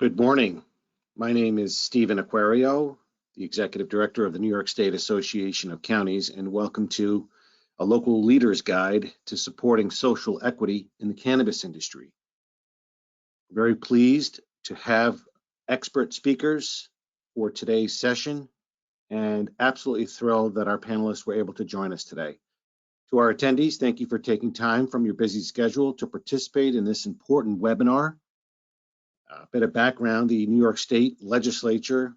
Good morning. My name is Stephen Aquario, the Executive Director of the New York State Association of Counties, and welcome to a local leader's guide to supporting social equity in the cannabis industry. Very pleased to have expert speakers for today's session and absolutely thrilled that our panelists were able to join us today. To our attendees, thank you for taking time from your busy schedule to participate in this important webinar. A bit of background: the New York State Legislature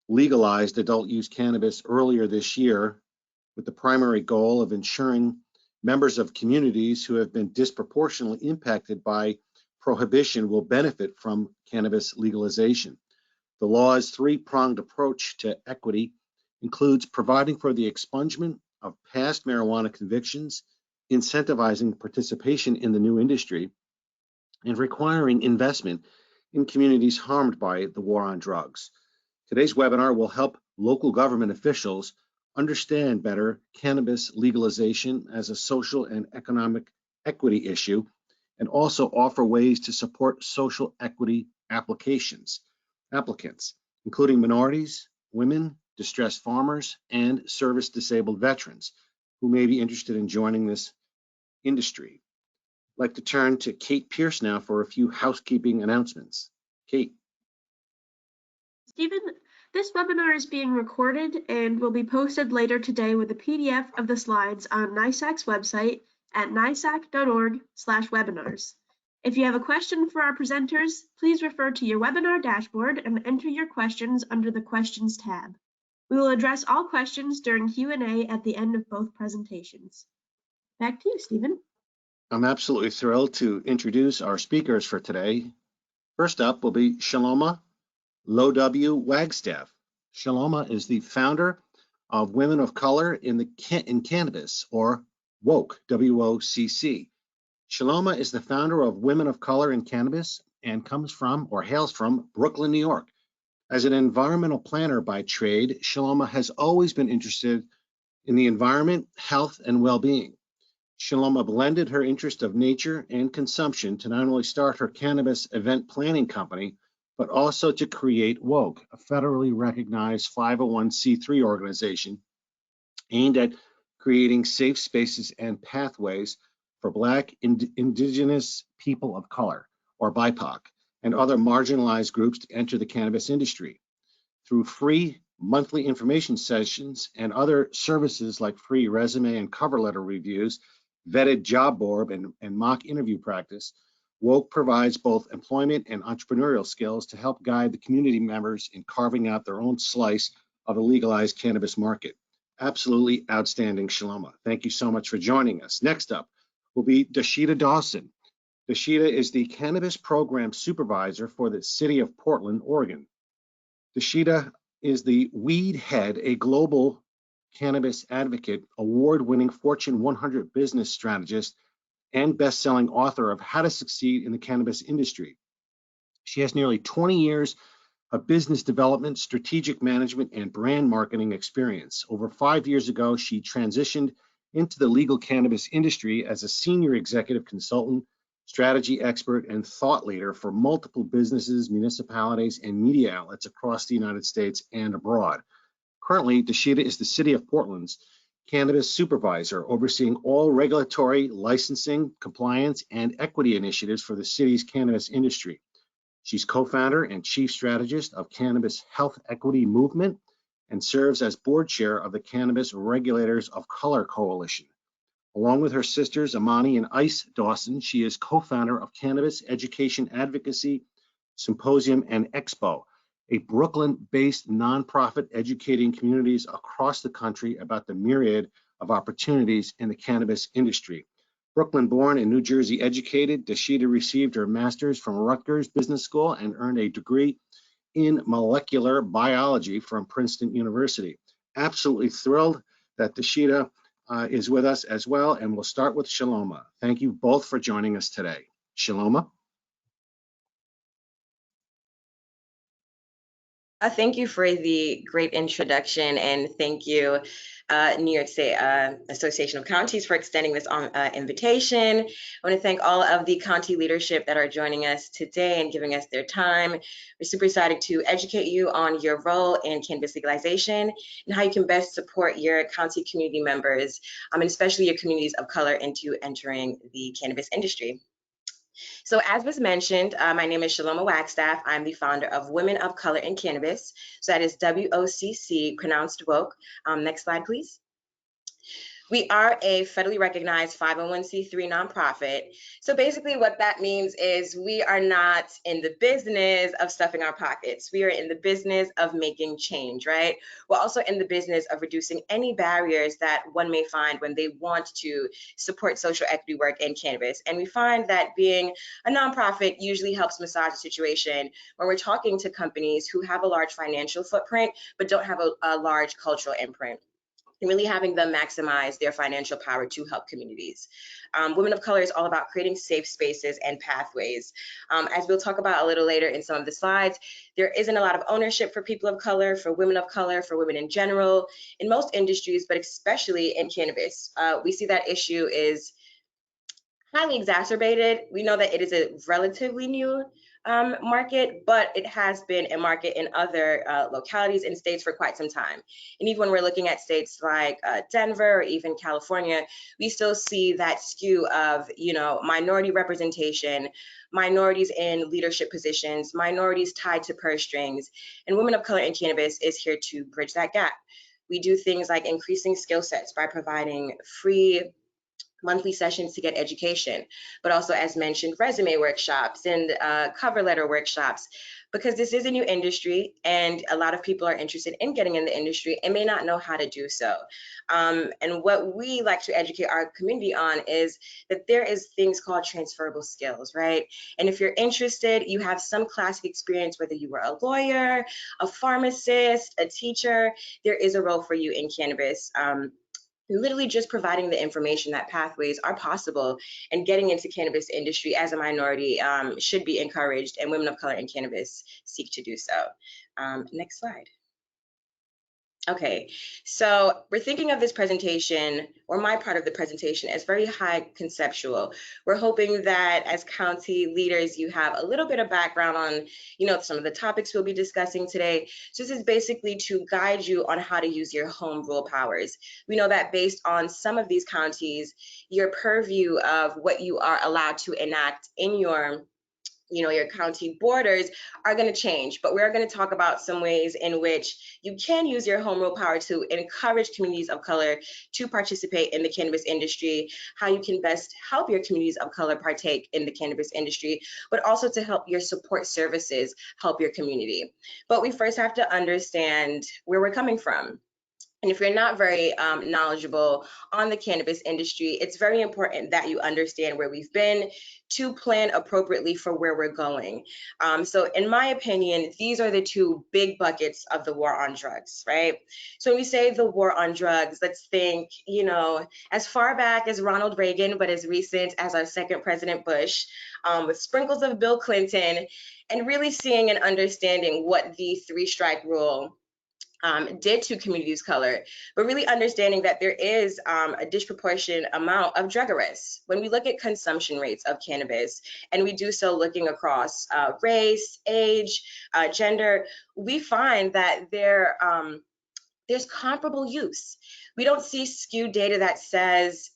legalized adult use cannabis earlier this year with the primary goal of ensuring members of communities who have been disproportionately impacted by prohibition will benefit from cannabis legalization. The law's three-pronged approach to equity includes providing for the expungement of past marijuana convictions, incentivizing participation in the new industry, and requiring investment in communities harmed by the war on drugs. Today's webinar will help local government officials understand better cannabis legalization as a social and economic equity issue, and also offer ways to support social equity applicants, including minorities, women, distressed farmers, and service-disabled veterans who may be interested in joining this industry. I'd like to turn to Kate Pierce now for a few housekeeping announcements. Kate. Stephen, this webinar is being recorded and will be posted later today with a PDF of the slides on NYSAC's website at nysac.org/webinars. If you have a question for our presenters, please refer to your webinar dashboard and enter your questions under the Questions tab. We will address all questions during Q&A at the end of both presentations. Back to you, Stephen. I'm absolutely thrilled to introduce our speakers for today. First up will be Shaloma Low-W Wagstaff. Shaloma is the founder of Women of Color in Cannabis, or WOCC, W-O-C-C. Shaloma is the founder of Women of Color in Cannabis and comes from, or hails from, Brooklyn, New York. As an environmental planner by trade, Shaloma has always been interested in the environment, health, and well-being. Shaloma blended her interest of nature and consumption to not only start her cannabis event planning company, but also to create WOCC, a federally recognized 501c3 organization aimed at creating safe spaces and pathways for Black, Indigenous people of color, or BIPOC, and other marginalized groups to enter the cannabis industry. Through free monthly information sessions and other services like free resume and cover letter reviews, vetted job board and mock interview practice, WOCC provides both employment and entrepreneurial skills to help guide the community members in carving out their own slice of the legalized cannabis market. Absolutely outstanding, Shaloma. Thank you so much for joining us. Next up will be Dashita Dawson. Dashita is the Cannabis Program Supervisor for the City of Portland, Oregon. Dashita is the Weed Head, a global cannabis advocate, award-winning Fortune 100 business strategist, and best-selling author of How to Succeed in the Cannabis Industry. She has nearly 20 years of business development, strategic management, and brand marketing experience. Over 5 years ago, she transitioned into the legal cannabis industry as a senior executive consultant, strategy expert, and thought leader for multiple businesses, municipalities, and media outlets across the United States and abroad. Currently, Dashita is the City of Portland's Cannabis Supervisor, overseeing all regulatory, licensing, compliance, and equity initiatives for the city's cannabis industry. She's co-founder and chief strategist of Cannabis Health Equity Movement and serves as board chair of the Cannabis Regulators of Color Coalition. Along with her sisters, Amani and Ice Dawson, she is co-founder of Cannabis Education Advocacy Symposium and Expo, a Brooklyn-based nonprofit educating communities across the country about the myriad of opportunities in the cannabis industry. Brooklyn-born and New Jersey educated, Dashita received her master's from Rutgers Business School and earned a degree in molecular biology from Princeton University. Absolutely thrilled that Dashita is with us as well, and we'll start with Shaloma. Thank you both for joining us today. Shaloma? Thank you for the great introduction, and thank you, New York State Association of Counties, for extending this invitation. I want to thank all of the county leadership that are joining us today and giving us their time. We're super excited to educate you on your role in cannabis legalization and how you can best support your county community members, and especially your communities of color, into entering the cannabis industry. So as was mentioned, my name is Shaloma Wagstaff. I'm the founder of Women of Color in Cannabis. So that is WOCC, pronounced woke. Next slide, please. We are a federally recognized 501c3 nonprofit. So basically what that means is we are not in the business of stuffing our pockets. We are in the business of making change, right? We're also in the business of reducing any barriers that one may find when they want to support social equity work in cannabis. And we find that being a nonprofit usually helps massage the situation when we're talking to companies who have a large financial footprint, but don't have a large cultural imprint, and really having them maximize their financial power to help communities. Women of Color is all about creating safe spaces and pathways. As we'll talk about a little later in some of the slides, there isn't a lot of ownership for people of color, for women of color, for women in general, in most industries, but especially in cannabis. We see that issue is highly exacerbated. We know that it is a relatively new market, but it has been a market in other localities and states for quite some time. And even when we're looking at states like Denver or even California, we still see that skew of, minority representation, minorities in leadership positions, minorities tied to purse strings, and women of color in cannabis is here to bridge that gap. We do things like increasing skill sets by providing free monthly sessions to get education, but also, as mentioned, resume workshops and cover letter workshops, because this is a new industry and a lot of people are interested in getting in the industry and may not know how to do so. And what we like to educate our community on is that there is things called transferable skills, right? And if you're interested, you have some classic experience, whether you were a lawyer, a pharmacist, a teacher, there is a role for you in cannabis. Literally just providing the information that pathways are possible, and getting into cannabis industry as a minority should be encouraged, and women of color in cannabis seek to do so. Next slide. Okay, so we're thinking of this presentation, or my part of the presentation, as very high conceptual. We're hoping that as county leaders, you have a little bit of background on, some of the topics we'll be discussing today. So this is basically to guide you on how to use your home rule powers. We know that based on some of these counties, your purview of what you are allowed to enact in your county borders are going to change, but we're going to talk about some ways in which you can use your home rule power to encourage communities of color to participate in the cannabis industry, how you can best help your communities of color partake in the cannabis industry, but also to help your support services help your community. But we first have to understand where we're coming from. And if you're not very knowledgeable on the cannabis industry, it's very important that you understand where we've been to plan appropriately for where we're going. So in my opinion, these are the two big buckets of the war on drugs, right? So when we say the war on drugs, let's think, as far back as Ronald Reagan, but as recent as our second President Bush, with sprinkles of Bill Clinton, and really seeing and understanding what the three-strike rule did to communities of color, but really understanding that there is a disproportionate amount of drug arrests. When we look at consumption rates of cannabis, and we do so looking across race, age, gender, we find that there's comparable use. We don't see skewed data that says,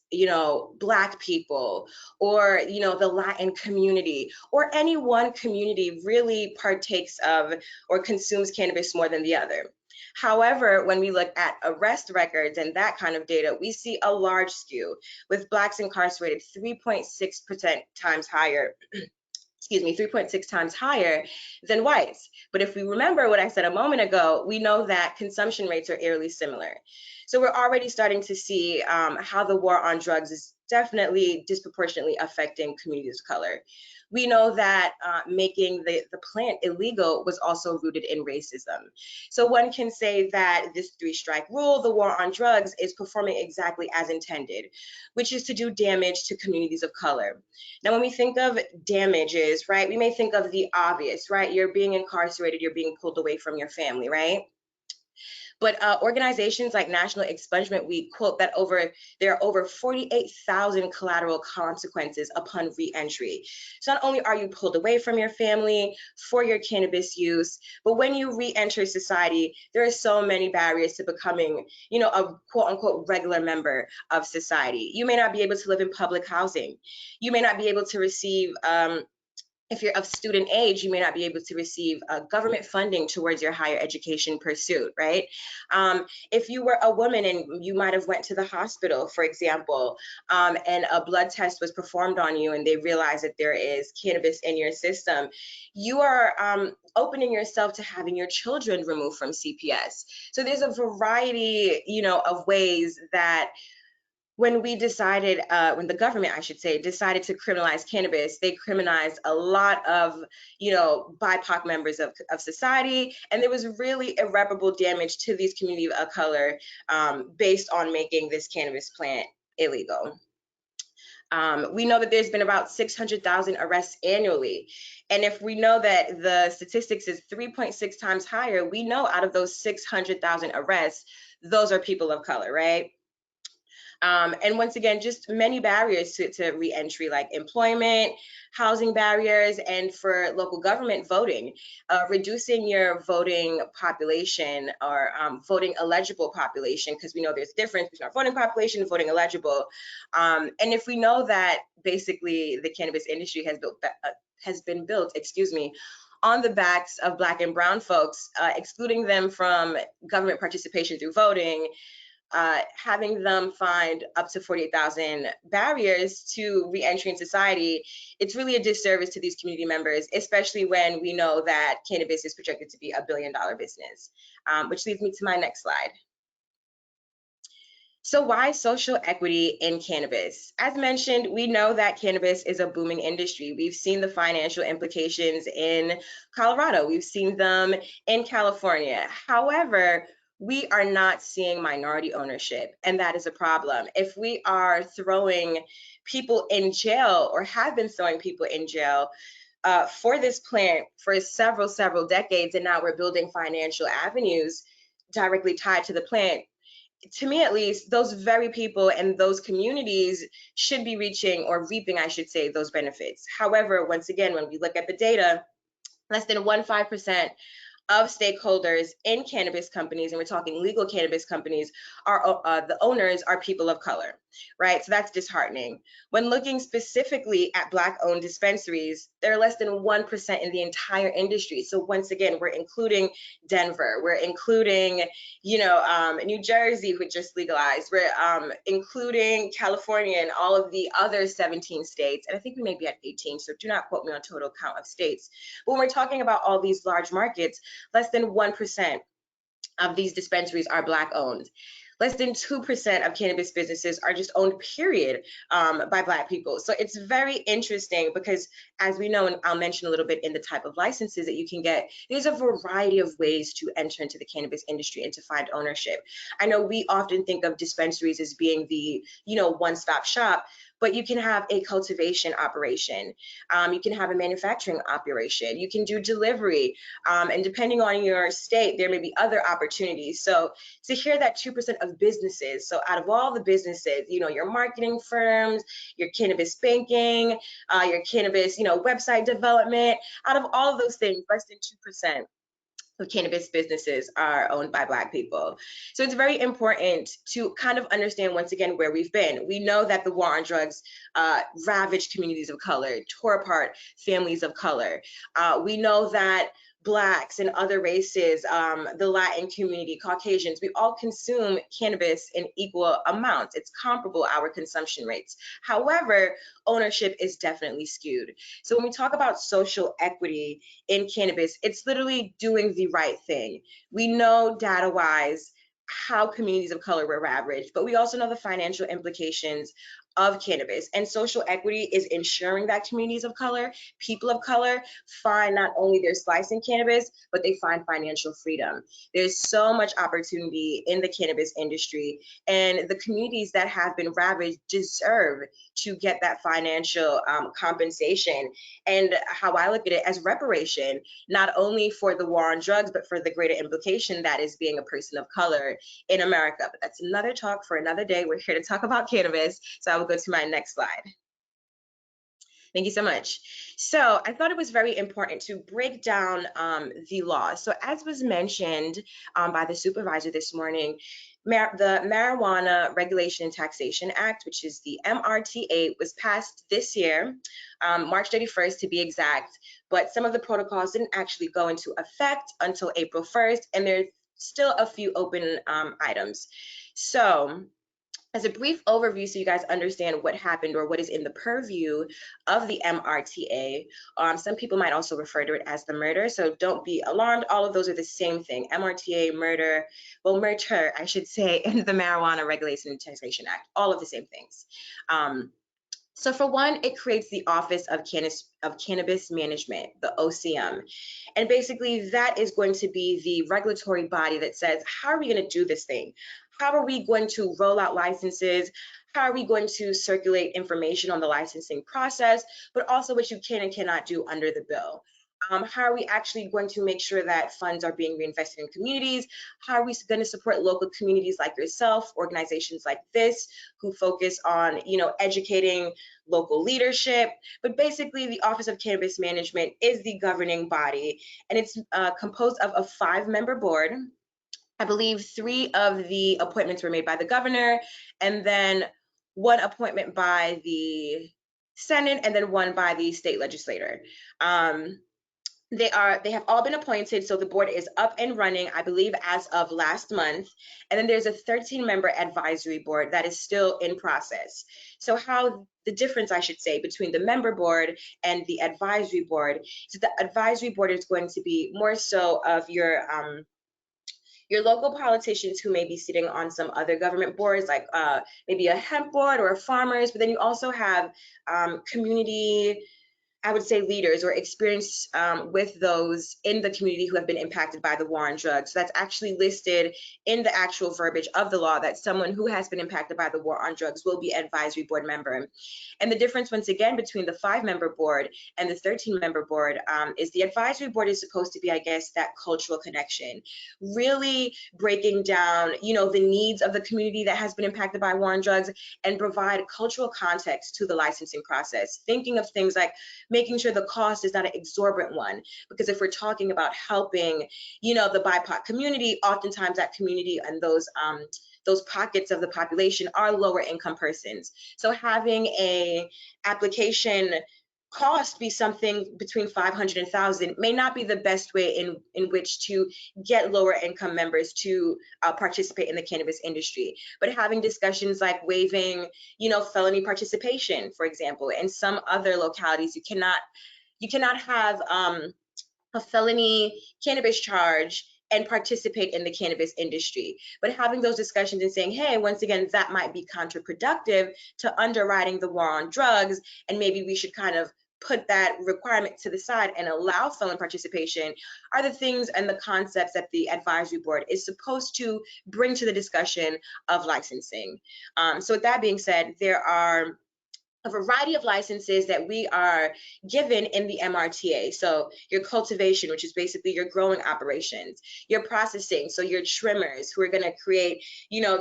Black people or, the Latin community or any one community really partakes of or consumes cannabis more than the other. However, when we look at arrest records and that kind of data, we see a large skew, with Blacks incarcerated 3.6% times higher 3.6 times higher than whites. But if we remember what I said a moment ago, we know that consumption rates are eerily similar. So we're already starting to see how the war on drugs is definitely disproportionately affecting communities of color. We know that making the plant illegal was also rooted in racism. So one can say that this three-strike rule, the war on drugs, is performing exactly as intended, which is to do damage to communities of color. Now, when we think of damages, right, we may think of the obvious, right? You're being incarcerated, you're being pulled away from your family, right? But organizations like National Expungement Week quote that there are over 48,000 collateral consequences upon re-entry. So not only are you pulled away from your family for your cannabis use, but when you re-enter society, there are so many barriers to becoming, a quote unquote regular member of society. You may not be able to live in public housing. You may not be able to receive if you're of student age, you may not be able to receive government funding towards your higher education pursuit, right? If you were a woman and you might have went to the hospital, for example, and a blood test was performed on you and they realize that there is cannabis in your system, you are opening yourself to having your children removed from CPS. So there's a variety, of ways that when the government, I should say, decided to criminalize cannabis, they criminalized a lot of, BIPOC members of society. And there was really irreparable damage to these communities of color based on making this cannabis plant illegal. We know that there's been about 600,000 arrests annually. And if we know that the statistics is 3.6 times higher, we know out of those 600,000 arrests, those are people of color, right? And once again, just many barriers to re-entry, like employment, housing barriers, and for local government voting, reducing your voting population or voting eligible population, because we know there's a difference between our voting population and voting eligible. And if we know that basically the cannabis industry has been built, on the backs of Black and brown folks, excluding them from government participation through voting, having them find up to 48,000 barriers to re-entry in society, it's really a disservice to these community members, especially when we know that cannabis is projected to be $1 billion business, which leads me to my next slide. So why social equity in cannabis? As mentioned, we know that cannabis is a booming industry. We've seen the financial implications in Colorado. We've seen them in California. However, we are not seeing minority ownership, and that is a problem. If we are throwing people in jail or have been throwing people in jail for this plant for several decades, and now we're building financial avenues directly tied to the plant, to me at least, those very people and those communities should be reaching or reaping, I should say, those benefits. However, once again, when we look at the data, less than 1.5% of stakeholders in cannabis companies, and we're talking legal cannabis companies, are the owners are people of color, right? So that's disheartening. When looking specifically at Black-owned dispensaries, they're less than 1% in the entire industry. So once again, we're including Denver, we're including, New Jersey, which just legalized, we're including California and all of the other 17 states, and I think we may be at 18, so do not quote me on total count of states. But when we're talking about all these large markets, less than 1% of these dispensaries are Black owned. Less than 2% of cannabis businesses are just owned, period, by Black people. So it's very interesting because, as we know, and I'll mention a little bit in the type of licenses that you can get, there's a variety of ways to enter into the cannabis industry and to find ownership. I know we often think of dispensaries as being the, one-stop shop, but you can have a cultivation operation. You can have a manufacturing operation. You can do delivery. And depending on your state, there may be other opportunities. So to hear that 2% of businesses, so out of all the businesses, your marketing firms, your cannabis banking, your cannabis, website development, out of all of those things, less than 2% of cannabis businesses are owned by Black people. So it's very important to kind of understand, once again, where we've been. We know that the war on drugs ravaged communities of color, tore apart families of color. We know that Blacks and other races, the Latin community, Caucasians, we all consume cannabis in equal amounts. It's comparable, our consumption rates. However, ownership is definitely skewed. So when we talk about social equity in cannabis, it's literally doing the right thing. We know data-wise how communities of color were ravaged, but we also know the financial implications of cannabis. And social equity is ensuring that communities of color, people of color, find not only their slice in cannabis, but they find financial freedom. There's so much opportunity in the cannabis industry, and the communities that have been ravaged deserve to get that financial compensation. And how I look at it, as reparation, not only for the war on drugs, but for the greater implication that is being a person of color in America. But that's another talk for another day. We're here to talk about cannabis. So I will go to my next slide. Thank you so much. So I thought it was very important to break down the law. So as was mentioned by the supervisor this morning, the Marijuana Regulation and Taxation Act, which is the MRTA, was passed this year, March 31st to be exact, but some of the protocols didn't actually go into effect until April 1st, and there's still a few open items. So as a brief overview, so you guys understand what happened or what is in the purview of the MRTA, some people might also refer to it as the murder, so don't be alarmed. All of those are the same thing. MRTA, murder, well, murder, I should say, and the Marijuana Regulation and Taxation Act, all of the same things. So for one, it creates the Office of Cannabis Management, the OCM. And basically that is going to be the regulatory body that says, how are we going to do this thing? How are we going to roll out licenses? How are we going to circulate information on the licensing process, but also what you can and cannot do under the bill? How are we actually going to make sure that funds are being reinvested in communities? How are we going to support local communities like yourself, organizations like this, who focus on, educating local leadership? But basically, the Office of Cannabis Management is the governing body, and it's composed of a 5-member board. I believe 3 of the appointments were made by the governor, and then 1 appointment by the Senate, and then 1 by the state legislator. They have all been appointed, so the board is up and running, I believe, as of last month. And then there's a 13-member advisory board that is still in process. So how the difference, I should say, between the member board and the advisory board is the advisory board is going to be more so of your local politicians who may be sitting on some other government boards, like maybe a hemp board or a farmers, but then you also have community, I would say, leaders or experience with those in the community who have been impacted by the war on drugs. So that's actually listed in the actual verbiage of the law, that someone who has been impacted by the war on drugs will be an advisory board member. And the difference, once again, between the 5-member board and the 13-member board is the advisory board is supposed to be, I guess, that cultural connection, really breaking down, the needs of the community that has been impacted by war on drugs, and provide cultural context to the licensing process, thinking of things like making sure the cost is not an exorbitant one. Because if we're talking about helping, the BIPOC community, oftentimes that community and those pockets of the population are lower income persons. So having a application cost be something between 500 and 1,000 may not be the best way in which to get lower income members to participate in the cannabis industry. But having discussions like waiving, felony participation, for example, in some other localities, you cannot have a felony cannabis charge and participate in the cannabis industry. But having those discussions and saying, hey, once again, that might be counterproductive to underwriting the war on drugs, and maybe we should kind of put that requirement to the side and allow felon participation, are the things and the concepts that the advisory board is supposed to bring to the discussion of licensing. So with that being said, there are a variety of licenses that we are given in the MRTA. So your cultivation, which is basically your growing operations, your processing, so your trimmers who are going to create,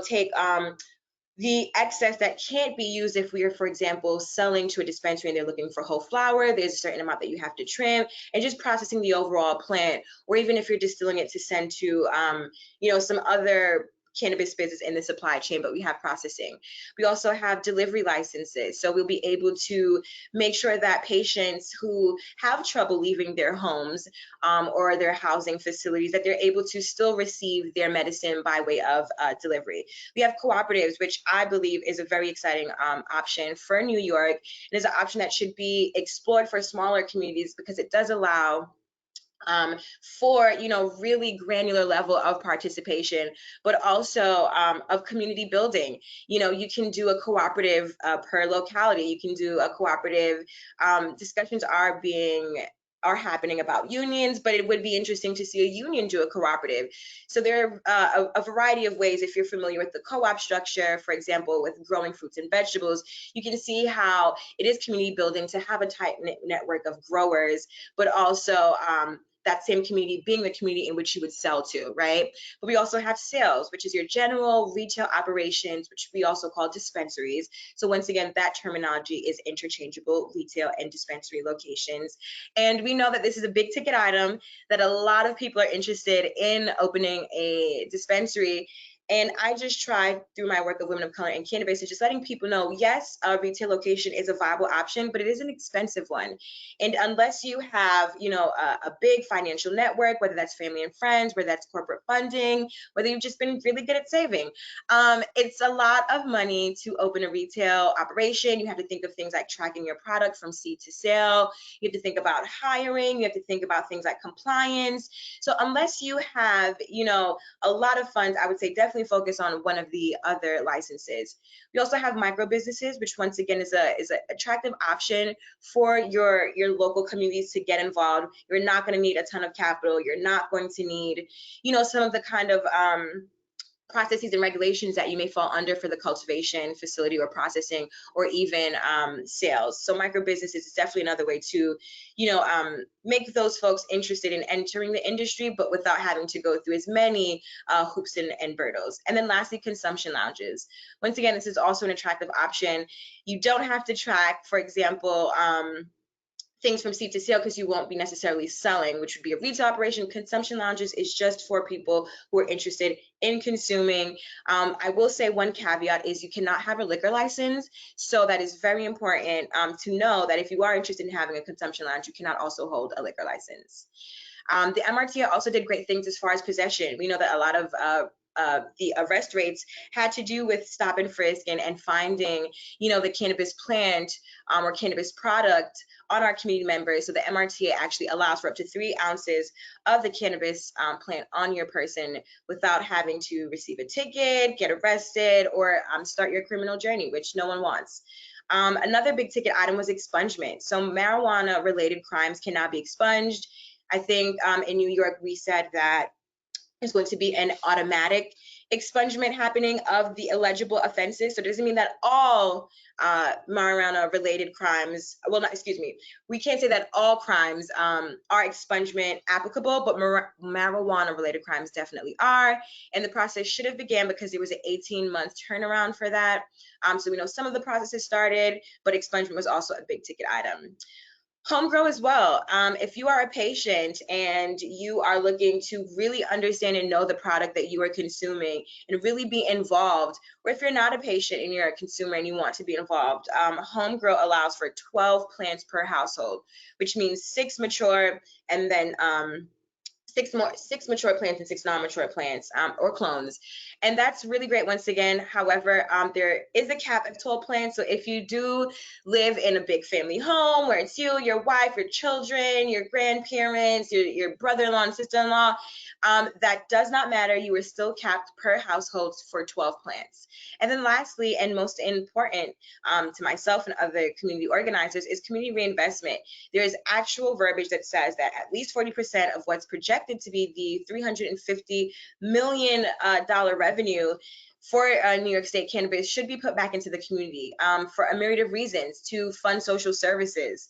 take the excess that can't be used if we are, for example, selling to a dispensary and they're looking for whole flower, there's a certain amount that you have to trim, and just processing the overall plant, or even if you're distilling it to send to, some other cannabis business in the supply chain, but we have processing. We also have delivery licenses. So we'll be able to make sure that patients who have trouble leaving their homes or their housing facilities, that they're able to still receive their medicine by way of delivery. We have cooperatives, which I believe is a very exciting option for New York. It is an option that should be explored for smaller communities because it does allow for, really granular level of participation, but also of community building. You can do a cooperative per locality. You can do a cooperative. Discussions are happening about unions, but it would be interesting to see a union do a cooperative. So there are a variety of ways. If you're familiar with the co-op structure, for example, with growing fruits and vegetables, you can see how it is community building to have a tight network of growers, but also that same community being the community in which you would sell to, right? But we also have sales, which is your general retail operations, which we also call dispensaries. So once again, that terminology is interchangeable, retail and dispensary locations. And we know that this is a big ticket item, that a lot of people are interested in opening a dispensary. And I just tried through my work of women of color in cannabis, and just letting people know, yes, a retail location is a viable option, but it is an expensive one. And unless you have, a big financial network, whether that's family and friends, whether that's corporate funding, whether you've just been really good at saving, it's a lot of money to open a retail operation. You have to think of things like tracking your product from seed to sale. You have to think about hiring. You have to think about things like compliance. So unless you have, a lot of funds, I would say definitely focus on one of the other licenses. We also have micro businesses, which once again is an attractive option for your local communities to get involved. You're not going to need a ton of capital. You're not going to need, some of the kind of processes and regulations that you may fall under for the cultivation facility or processing or even sales. So micro businesses is definitely another way to, make those folks interested in entering the industry, but without having to go through as many hoops and hurdles. And then lastly, consumption lounges. Once again, this is also an attractive option. You don't have to track, for example, things from seed to sale because you won't be necessarily selling, which would be a retail operation. Consumption lounges is just for people who are interested in consuming. I will say one caveat is you cannot have a liquor license. So that is very important to know that if you are interested in having a consumption lounge, you cannot also hold a liquor license. The MRTA also did great things as far as possession. We know that a lot of the arrest rates had to do with stop and frisk and finding, the cannabis plant or cannabis product on our community members. So the MRTA actually allows for up to 3 ounces of the cannabis plant on your person without having to receive a ticket, get arrested, or start your criminal journey, which no one wants. Another big ticket item was expungement. So marijuana related crimes cannot be expunged. I think in New York, we said that there's going to be an automatic expungement happening of the eligible offenses. So it doesn't mean that all marijuana related crimes, we can't say that all crimes are expungement applicable, but marijuana related crimes definitely are. And the process should have began because there was an 18-month turnaround for that. So we know some of the processes started, but expungement was also a big ticket item. Home grow as well. If you are a patient and you are looking to really understand and know the product that you are consuming and really be involved, or if you're not a patient and you're a consumer and you want to be involved, home grow allows for 12 plants per household, which means 6 mature and then 6 mature plants and 6 non-mature plants or clones. And that's really great once again. However, there is a cap of 12 plants. So if you do live in a big family home where it's you, your wife, your children, your grandparents, your brother-in-law and sister-in-law, that does not matter. You are still capped per household for 12 plants. And then lastly, and most important to myself and other community organizers, is community reinvestment. There is actual verbiage that says that at least 40% of what's projected to be the $350 million revenue for New York State cannabis should be put back into the community for a myriad of reasons: to fund social services,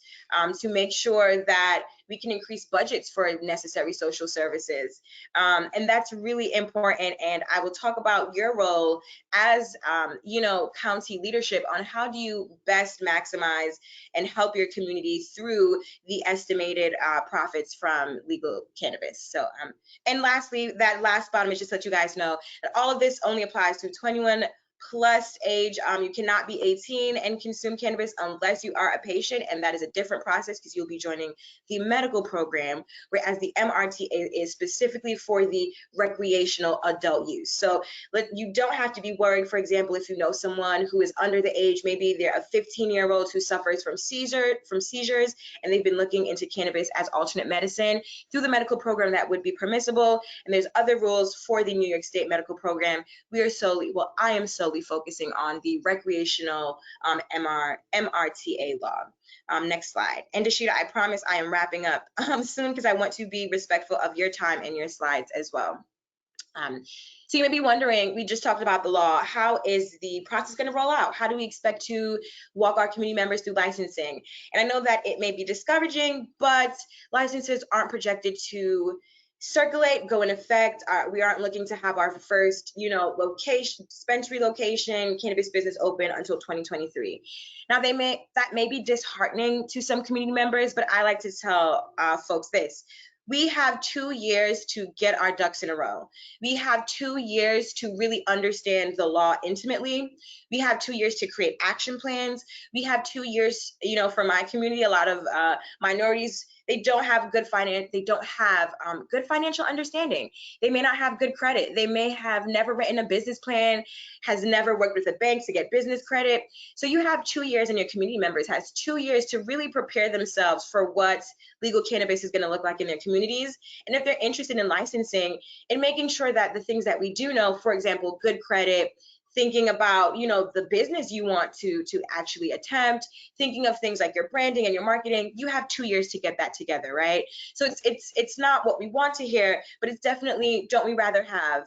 to make sure that we can increase budgets for necessary social services. And that's really important. And I will talk about your role as, county leadership on how do you best maximize and help your community through the estimated profits from legal cannabis. So, and lastly, that last bottom is just to let you guys know that all of this only applies to 21 plus age. You cannot be 18 and consume cannabis unless you are a patient, and that is a different process because you'll be joining the medical program, whereas the MRTA is specifically for the recreational adult use. So you don't have to be worried, for example, if you know someone who is under the age, maybe they're a 15-year-old who suffers from seizures, and they've been looking into cannabis as alternate medicine. Through the medical program, that would be permissible, and there's other rules for the New York State medical program. I am solely focusing on the recreational MRTA law. Next slide. And Dashida, I promise I am wrapping up soon because I want to be respectful of your time and your slides as well. So you may be wondering, we just talked about the law. How is the process going to roll out? How do we expect to walk our community members through licensing? And I know that it may be discouraging, but licenses aren't projected to circulate, go in effect. We aren't looking to have our first, dispensary location, cannabis business open until 2023. Now, that may be disheartening to some community members, but I like to tell folks this. We have 2 years to get our ducks in a row. We have 2 years to really understand the law intimately. We have 2 years to create action plans. We have 2 years, for my community, a lot of minorities, they don't have good financial understanding. They may not have good credit. They may have never written a business plan, has never worked with a bank to get business credit. So you have 2 years, and your community members has 2 years to really prepare themselves for what legal cannabis is going to look like in their communities. And if they're interested in licensing and making sure that the things that we do know, for example, good credit, thinking about, the business you want to actually attempt, thinking of things like your branding and your marketing, you have 2 years to get that together, right? So it's not what we want to hear, but it's definitely, don't we rather have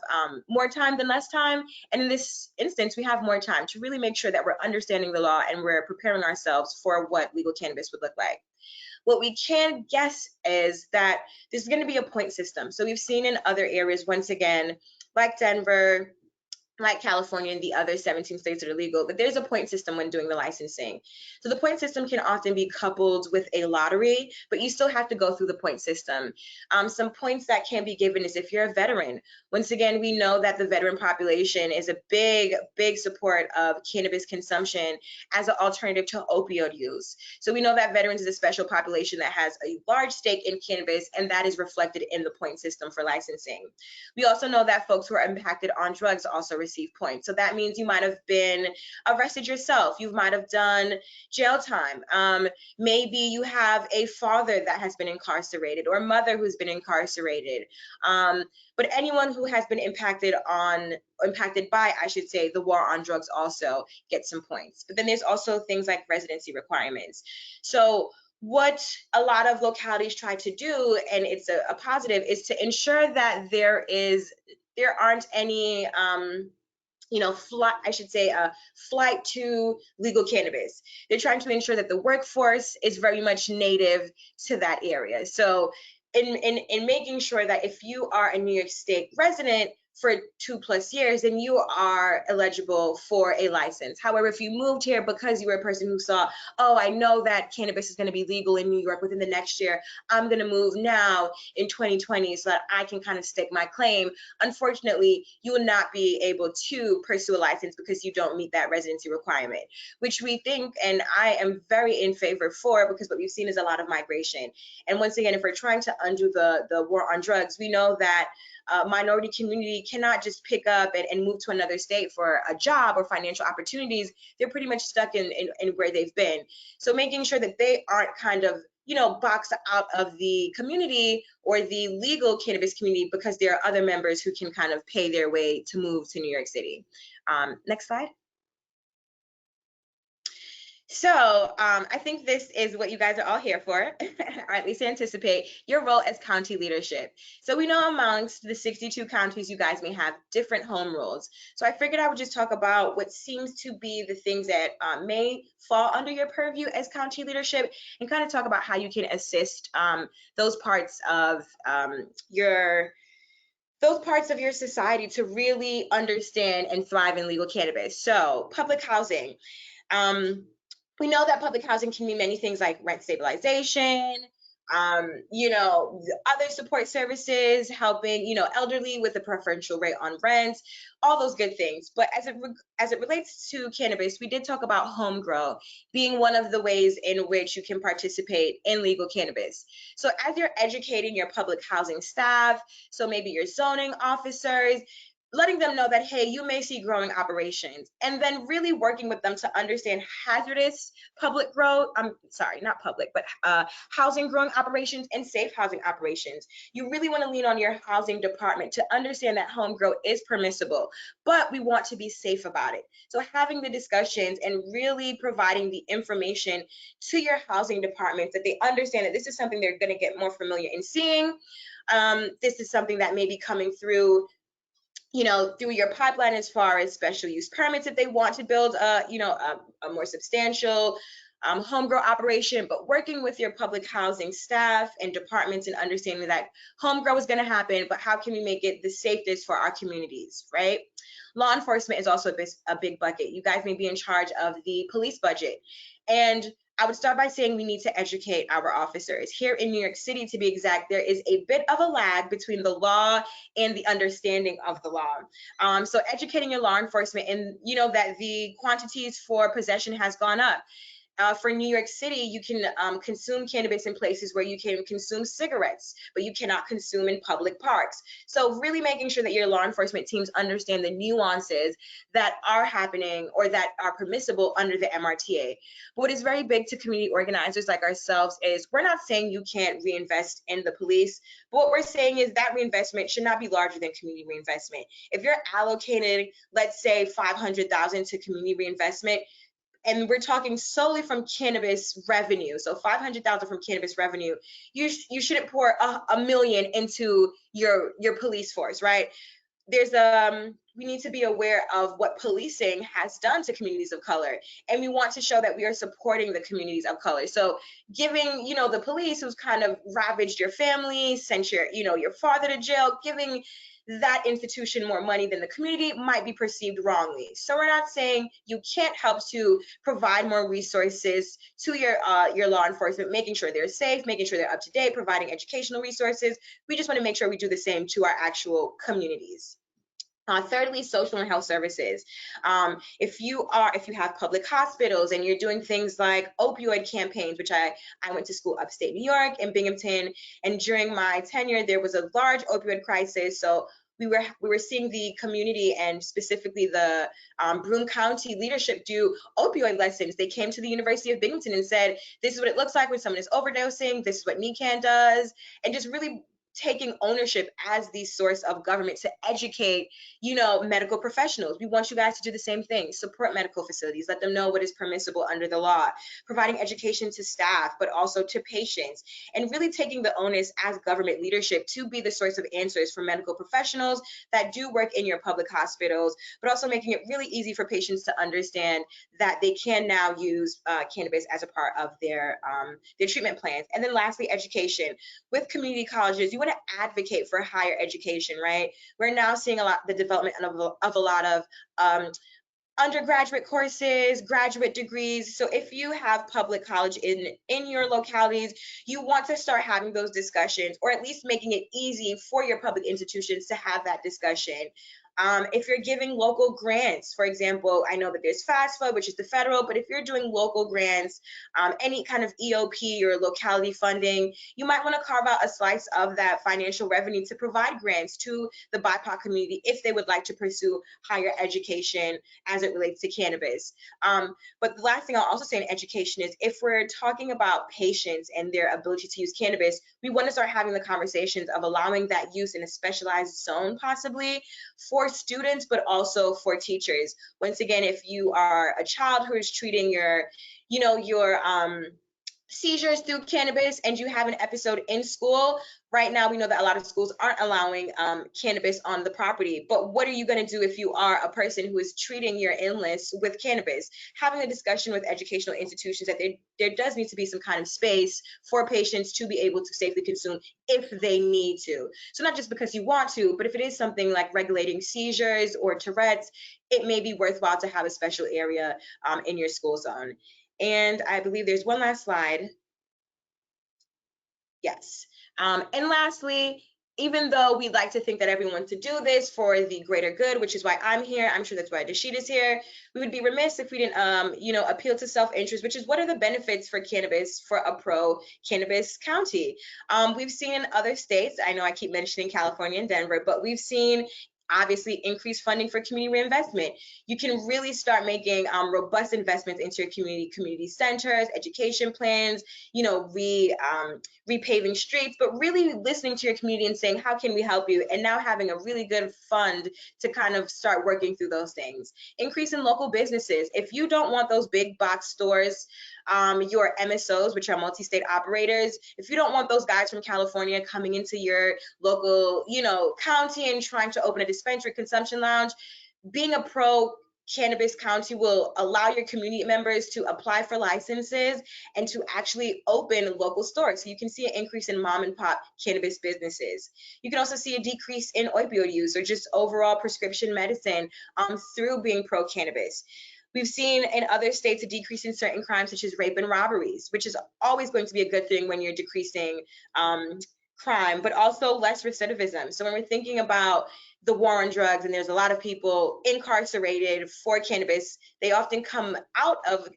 more time than less time? And in this instance, we have more time to really make sure that we're understanding the law and we're preparing ourselves for what legal cannabis would look like. What we can guess is that there's going to be a point system. So we've seen in other areas, once again, like Denver, like California and the other 17 states that are legal, but there's a point system when doing the licensing. So the point system can often be coupled with a lottery, but you still have to go through the point system. Some points that can be given is if you're a veteran. Once again, we know that the veteran population is a big support of cannabis consumption as an alternative to opioid use. So we know that veterans is a special population that has a large stake in cannabis, and that is reflected in the point system for licensing. We also know that folks who are impacted on drugs also receive points. So that means you might have been arrested yourself. You might have done jail time. Maybe you have a father that has been incarcerated or a mother who's been incarcerated. But anyone who has been impacted by, I should say, the war on drugs also gets some points. But then there's also things like residency requirements. So what a lot of localities try to do, and it's a positive, is to ensure that there aren't any flight to legal cannabis. They're trying to ensure that the workforce is very much native to that area. So in making sure that if you are a New York State resident for 2+ years, then you are eligible for a license. However, if you moved here because you were a person who saw, oh, I know that cannabis is going to be legal in New York within the next year, I'm going to move now in 2020 so that I can kind of stake my claim. Unfortunately, you will not be able to pursue a license because you don't meet that residency requirement, which we think, and I am very in favor for, because what we've seen is a lot of migration. And once again, if we're trying to undo the war on drugs, we know that minority community cannot just pick up and move to another state for a job or financial opportunities. They're pretty much stuck in where they've been. So making sure that they aren't kind of, boxed out of the community or the legal cannabis community because there are other members who can kind of pay their way to move to New York City. Next slide. So I think this is what you guys are all here for, or at least anticipate your role as county leadership. So we know amongst the 62 counties, you guys may have different home rules. So I figured I would just talk about what seems to be the things that may fall under your purview as county leadership, and kind of talk about how you can assist those parts of your society to really understand and thrive in legal cannabis. So public housing. We know that public housing can mean many things like rent stabilization, you know, other support services, helping, you know, elderly with a preferential rate on rent, all those good things. But as it relates to cannabis, we did talk about home grow being one of the ways in which you can participate in legal cannabis. So as you're educating your public housing staff, so maybe your zoning officers, letting them know that, hey, you may see growing operations, and then really working with them to understand hazardous public grow, not public, but housing growing operations and safe housing operations. You really want to lean on your housing department to understand that home grow is permissible, but we want to be safe about it. So having the discussions and really providing the information to your housing departments that they understand that this is something they're going to get more familiar in seeing. This is something that may be coming through, you know, through your pipeline as far as special use permits if they want to build a, you know, a more substantial home grow operation, but working with your public housing staff and departments and understanding that home grow is going to happen, but how can we make it the safest for our communities, right? Law enforcement is also a big bucket. You guys may be in charge of the police budget. And I would start by saying we need to educate our officers. Here in New York City, to be exact, there is a bit of a lag between the law and the understanding of the law. So educating your law enforcement, and you know that the quantities for possession has gone up. For New York City, you can consume cannabis in places where you can consume cigarettes, but you cannot consume in public parks. So really making sure that your law enforcement teams understand the nuances that are happening or that are permissible under the MRTA. But what is very big to community organizers like ourselves is we're not saying you can't reinvest in the police, but what we're saying is that reinvestment should not be larger than community reinvestment. If you're allocating, let's say, $500,000 to community reinvestment, and we're talking solely from cannabis revenue, so $500,000 from cannabis revenue, you shouldn't pour $1 million into your police force, right? There's we need to be aware of what policing has done to communities of color, and we want to show that we are supporting the communities of color. So giving, you know, the police who's kind of ravaged your family, sent your, you know, your father to jail, giving that institution more money than the community might be perceived wrongly. So we're not saying you can't help to provide more resources to your law enforcement, making sure they're safe, making sure they're up to date, providing educational resources. We just want to make sure we do the same to our actual communities. Thirdly, social and health services. If you have public hospitals and you're doing things like opioid campaigns, which I went to school upstate New York in Binghamton, and during my tenure there was a large opioid crisis. So we were seeing the community and specifically the Broome County leadership do opioid lessons. They came to the University of Binghamton and said, this is what it looks like when someone is overdosing. This is what NECAN does, and just really taking ownership as the source of government to educate, you know, medical professionals. We want you guys to do the same thing. Support medical facilities, let them know what is permissible under the law, providing education to staff, but also to patients, and really taking the onus as government leadership to be the source of answers for medical professionals that do work in your public hospitals, but also making it really easy for patients to understand that they can now use cannabis as a part of their treatment plans. And then lastly, education. With community colleges, you want to advocate for higher education, right? We're now seeing the development of a lot of undergraduate courses, graduate degrees. So if you have public college in your localities, you want to start having those discussions, or at least making it easy for your public institutions to have that discussion. If you're giving local grants, for example, I know that there's FAFSA, which is the federal, but if you're doing local grants, any kind of EOP or locality funding, you might want to carve out a slice of that financial revenue to provide grants to the BIPOC community if they would like to pursue higher education as it relates to cannabis. But the last thing I'll also say in education is if we're talking about patients and their ability to use cannabis, we want to start having the conversations of allowing that use in a specialized zone possibly for students, but also for teachers. Once again, if you are a child who is treating your seizures through cannabis and you have an episode in school, right now we know that a lot of schools aren't allowing cannabis on the property. But what are you going to do if you are a person who is treating your illness with cannabis? Having a discussion with educational institutions that there does need to be some kind of space for patients to be able to safely consume if they need to. So not just because you want to, but if it is something like regulating seizures or Tourette's, it may be worthwhile to have a special area in your school zone. And I believe there's one last slide. Yes. And lastly, even though we'd like to think that everyone to do this for the greater good, which is why I'm here, I'm sure that's why Dashida's here, we would be remiss if we didn't, appeal to self-interest, which is what are the benefits for cannabis for a pro-cannabis county? We've seen in other states, I know I keep mentioning California and Denver, but we've seen obviously increased funding for community reinvestment. You can really start making robust investments into your community centers, education plans, repaving streets, but really listening to your community and saying, how can we help you? And now having a really good fund to kind of start working through those things. Increase in local businesses. If you don't want those big box stores, your MSOs, which are multi-state operators, if you don't want those guys from California coming into your local, county and trying to open a dispensary, consumption lounge, being a pro cannabis county will allow your community members to apply for licenses and to actually open local stores. So you can see an increase in mom and pop cannabis businesses. You can also see a decrease in opioid use or just overall prescription medicine through being pro cannabis. We've seen in other states a decrease in certain crimes such as rape and robberies, which is always going to be a good thing when you're decreasing crime, but also less recidivism. So when we're thinking about the war on drugs and there's a lot of people incarcerated for cannabis, they often come out of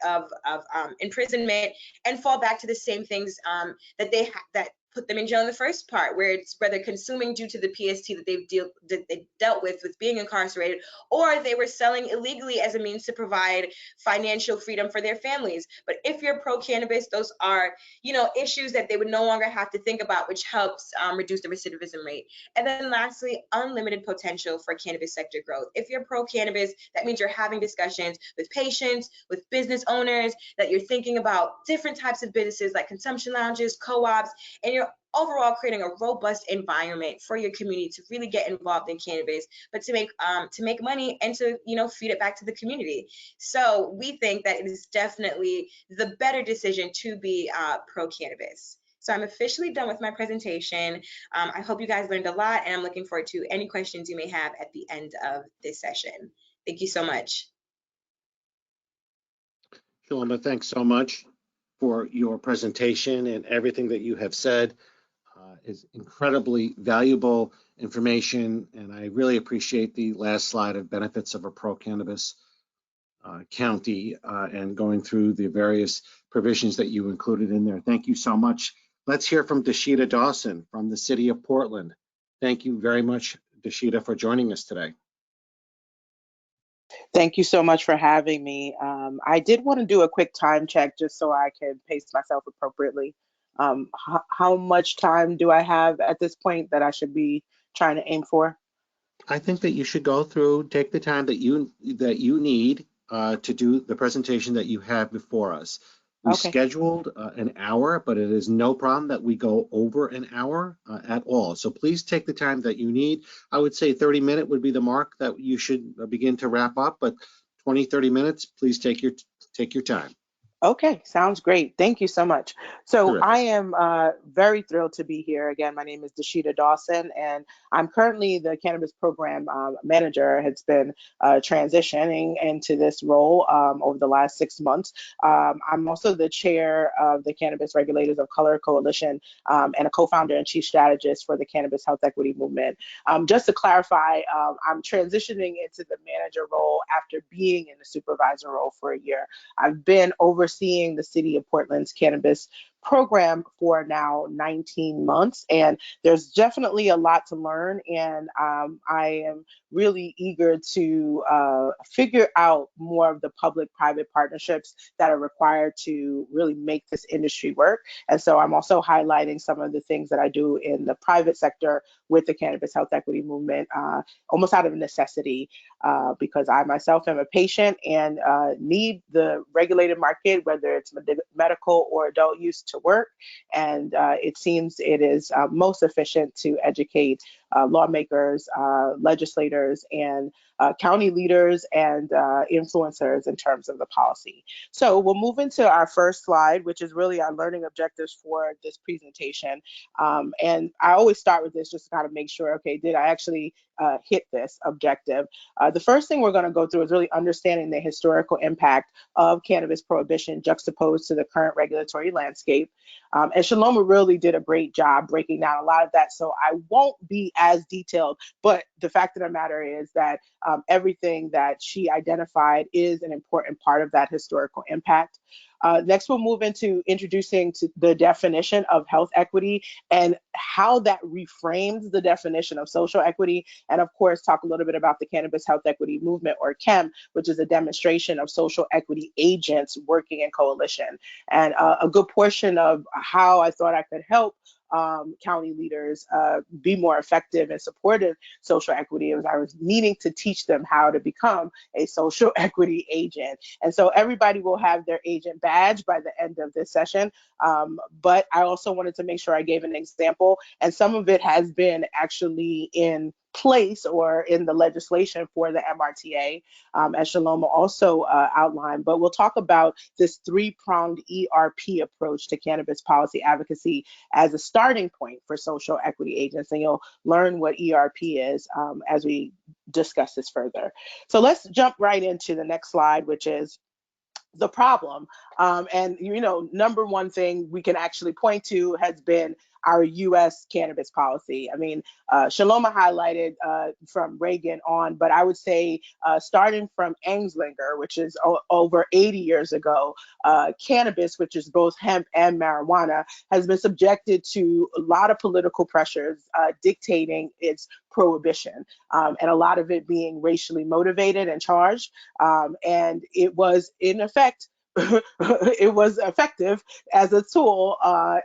imprisonment and fall back to the same things that put them in jail in the first part, where it's whether consuming due to the PST that they dealt with being incarcerated, or they were selling illegally as a means to provide financial freedom for their families. But if you're pro-cannabis, those are, issues that they would no longer have to think about, which helps reduce the recidivism rate. And then lastly, unlimited potential for cannabis sector growth. If you're pro-cannabis, that means you're having discussions with patients, with business owners, that you're thinking about different types of businesses like consumption lounges, co-ops, and you're overall creating a robust environment for your community to really get involved in cannabis, but to make money and to feed it back to the community. So we think that it is definitely the better decision to be pro cannabis. So I'm officially done with my presentation. I hope you guys learned a lot, and I'm looking forward to any questions you may have at the end of this session. Thank you so much. Shaloma, thanks so much for your presentation, and everything that you have said is incredibly valuable information. And I really appreciate the last slide of benefits of a pro-cannabis county and going through the various provisions that you included in there. Thank you so much. Let's hear from Dashida Dawson from the city of Portland. Thank you very much, Dashida, for joining us today. Thank you so much for having me. I did want to do a quick time check just so I can pace myself appropriately. How much time do I have at this point that I should be trying to aim for? I think that you should go through, take the time that you need to do the presentation that you have before us. We scheduled an hour, but it is no problem that we go over an hour at all. So please take the time that you need. I would say 30-minute would be the mark that you should begin to wrap up, but 20, 30 minutes, please take your time. Okay, sounds great. Thank you so much. So Terrific. I am very thrilled to be here. Again, my name is Dashida Dawson, and I'm currently the cannabis program manager. Has been transitioning into this role over the last 6 months. I'm also the chair of the Cannabis Regulators of Color Coalition and a co-founder and chief strategist for the Cannabis Health Equity Movement. Just to clarify, I'm transitioning into the manager role after being in the supervisor role for a year. I've been overseeing the city of Portland's cannabis program for now 19 months, and there's definitely a lot to learn, and I am really eager to figure out more of the public-private partnerships that are required to really make this industry work. And so I'm also highlighting some of the things that I do in the private sector with the Cannabis Health Equity Movement, almost out of necessity, because I myself am a patient and need the regulated market, whether it's medical or adult use, to work. And it seems it is most efficient to educate lawmakers, legislators, and county leaders and influencers in terms of the policy. So we'll move into our first slide, which is really our learning objectives for this presentation. And I always start with this just to kind of make sure, okay, did I actually hit this objective? The first thing we're going to go through is really understanding the historical impact of cannabis prohibition juxtaposed to the current regulatory landscape. And Shaloma really did a great job breaking down a lot of that, so I won't be as detailed, but the fact of the matter is that everything that she identified is an important part of that historical impact. Next, we'll move into introducing to the definition of health equity and how that reframes the definition of social equity. And of course, talk a little bit about the Cannabis Health Equity Movement, or CHEM, which is a demonstration of social equity agents working in coalition. And a good portion of how I thought I could help county leaders be more effective and supportive social equity as I was needing to teach them how to become a social equity agent. And so everybody will have their agent badge by the end of this session. But I also wanted to make sure I gave an example, and some of it has been actually in place or in the legislation for the MRTA, as Shaloma also outlined. But we'll talk about this three-pronged ERP approach to cannabis policy advocacy as a starting point for social equity agents, and you'll learn what ERP is as we discuss this further. So let's jump right into the next slide, which is the problem. And number one thing we can actually point to has been our U.S. cannabis policy. I mean, Shaloma highlighted from Reagan on, but I would say starting from Anslinger, which is over 80 years ago, cannabis, which is both hemp and marijuana, has been subjected to a lot of political pressures dictating its prohibition, and a lot of it being racially motivated and charged. And it was, in effect, it was effective as a tool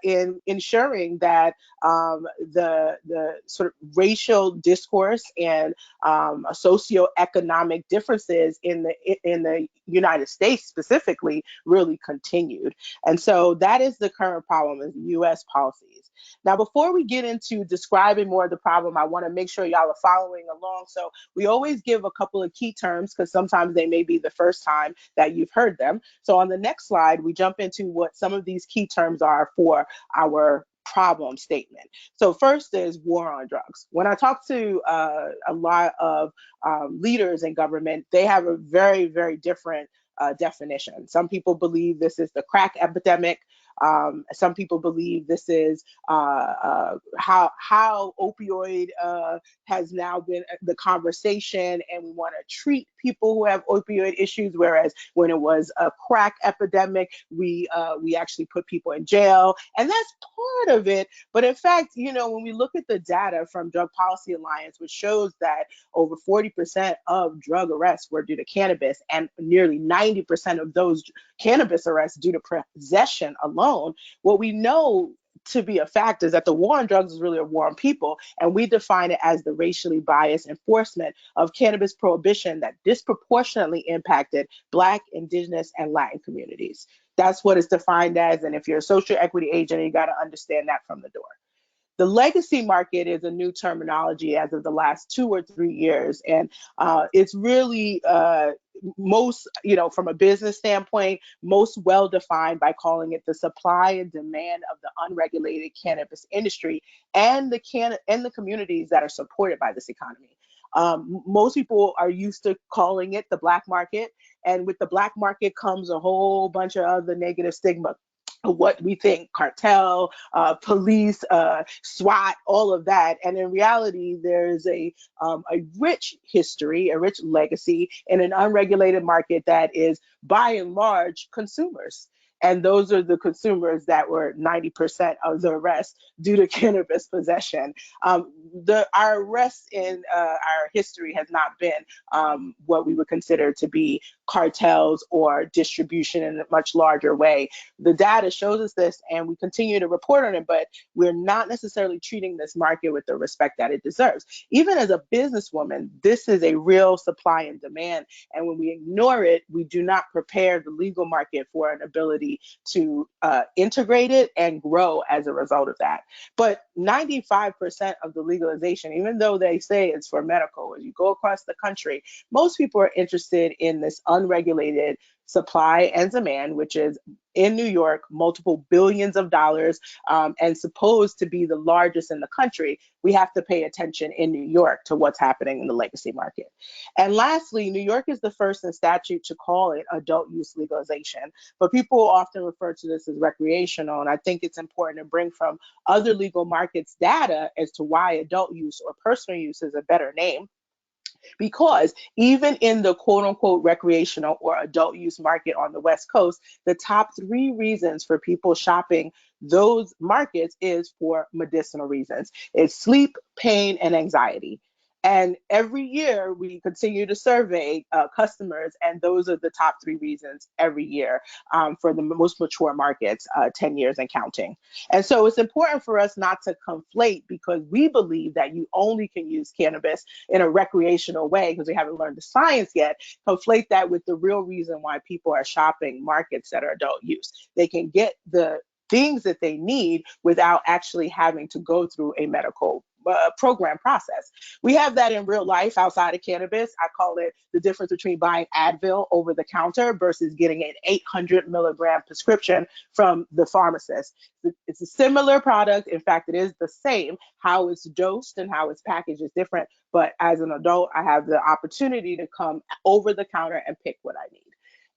in ensuring that the sort of racial discourse and socioeconomic differences in the United States specifically really continued. And so that is the current problem is U.S. policies. Now, before we get into describing more of the problem, I want to make sure y'all are following along. So we always give a couple of key terms because sometimes they may be the first time that you've heard them. So on the next slide, we jump into what some of these key terms are for our problem statement. So first is war on drugs. When I talk to a lot of leaders in government, they have a very, very different definition. Some people believe this is the crack epidemic. Some people believe this is how opioid has now been the conversation, and we want to treat people who have opioid issues, whereas when it was a crack epidemic, we actually put people in jail, and that's part of it. But in fact, when we look at the data from Drug Policy Alliance, which shows that over 40% of drug arrests were due to cannabis, and nearly 90% of those cannabis arrests due to possession alone, what we know to be a fact is that the war on drugs is really a war on people, and we define it as the racially biased enforcement of cannabis prohibition that disproportionately impacted Black, Indigenous, and Latin communities. That's what it's defined as, and if you're a social equity agent, you got to understand that from the door. The legacy market is a new terminology as of the last 2 or 3 years, and it's really most, from a business standpoint, most well defined by calling it the supply and demand of the unregulated cannabis industry and the communities that are supported by this economy. Most people are used to calling it the black market, and with the black market comes a whole bunch of other negative stigma. What we think, cartel, police, SWAT, all of that. And in reality, there's a rich history, a rich legacy in an unregulated market that is by and large consumers. And those are the consumers that were 90% of the arrests due to cannabis possession. Our arrests in our history has not been what we would consider to be cartels or distribution in a much larger way. The data shows us this, and we continue to report on it, but we're not necessarily treating this market with the respect that it deserves. Even as a businesswoman, this is a real supply and demand, and when we ignore it, we do not prepare the legal market for an ability to integrate it and grow as a result of that. But 95% of the legalization, even though they say it's for medical, as you go across the country, most people are interested in this unregulated supply and demand, which is in New York, multiple billions of dollars, and supposed to be the largest in the country. We have to pay attention in New York to what's happening in the legacy market. And lastly, New York is the first in statute to call it adult use legalization, but people often refer to this as recreational, and I think it's important to bring from other legal markets data as to why adult use or personal use is a better name. Because even in the quote unquote recreational or adult use market on the West Coast, the top 3 reasons for people shopping those markets is for medicinal reasons. It's sleep, pain, and anxiety. And every year we continue to survey customers, and those are the top 3 reasons every year for the most mature markets, 10 years and counting. And so it's important for us not to conflate, because we believe that you only can use cannabis in a recreational way because we haven't learned the science yet, conflate that with the real reason why people are shopping markets that are adult use. They can get the things that they need without actually having to go through a medical program process. We have that in real life outside of cannabis. I call it the difference between buying Advil over the counter versus getting an 800 milligram prescription from the pharmacist. It's a similar product. In fact, it is the same. How it's dosed and how it's packaged is different. But as an adult, I have the opportunity to come over the counter and pick what I need.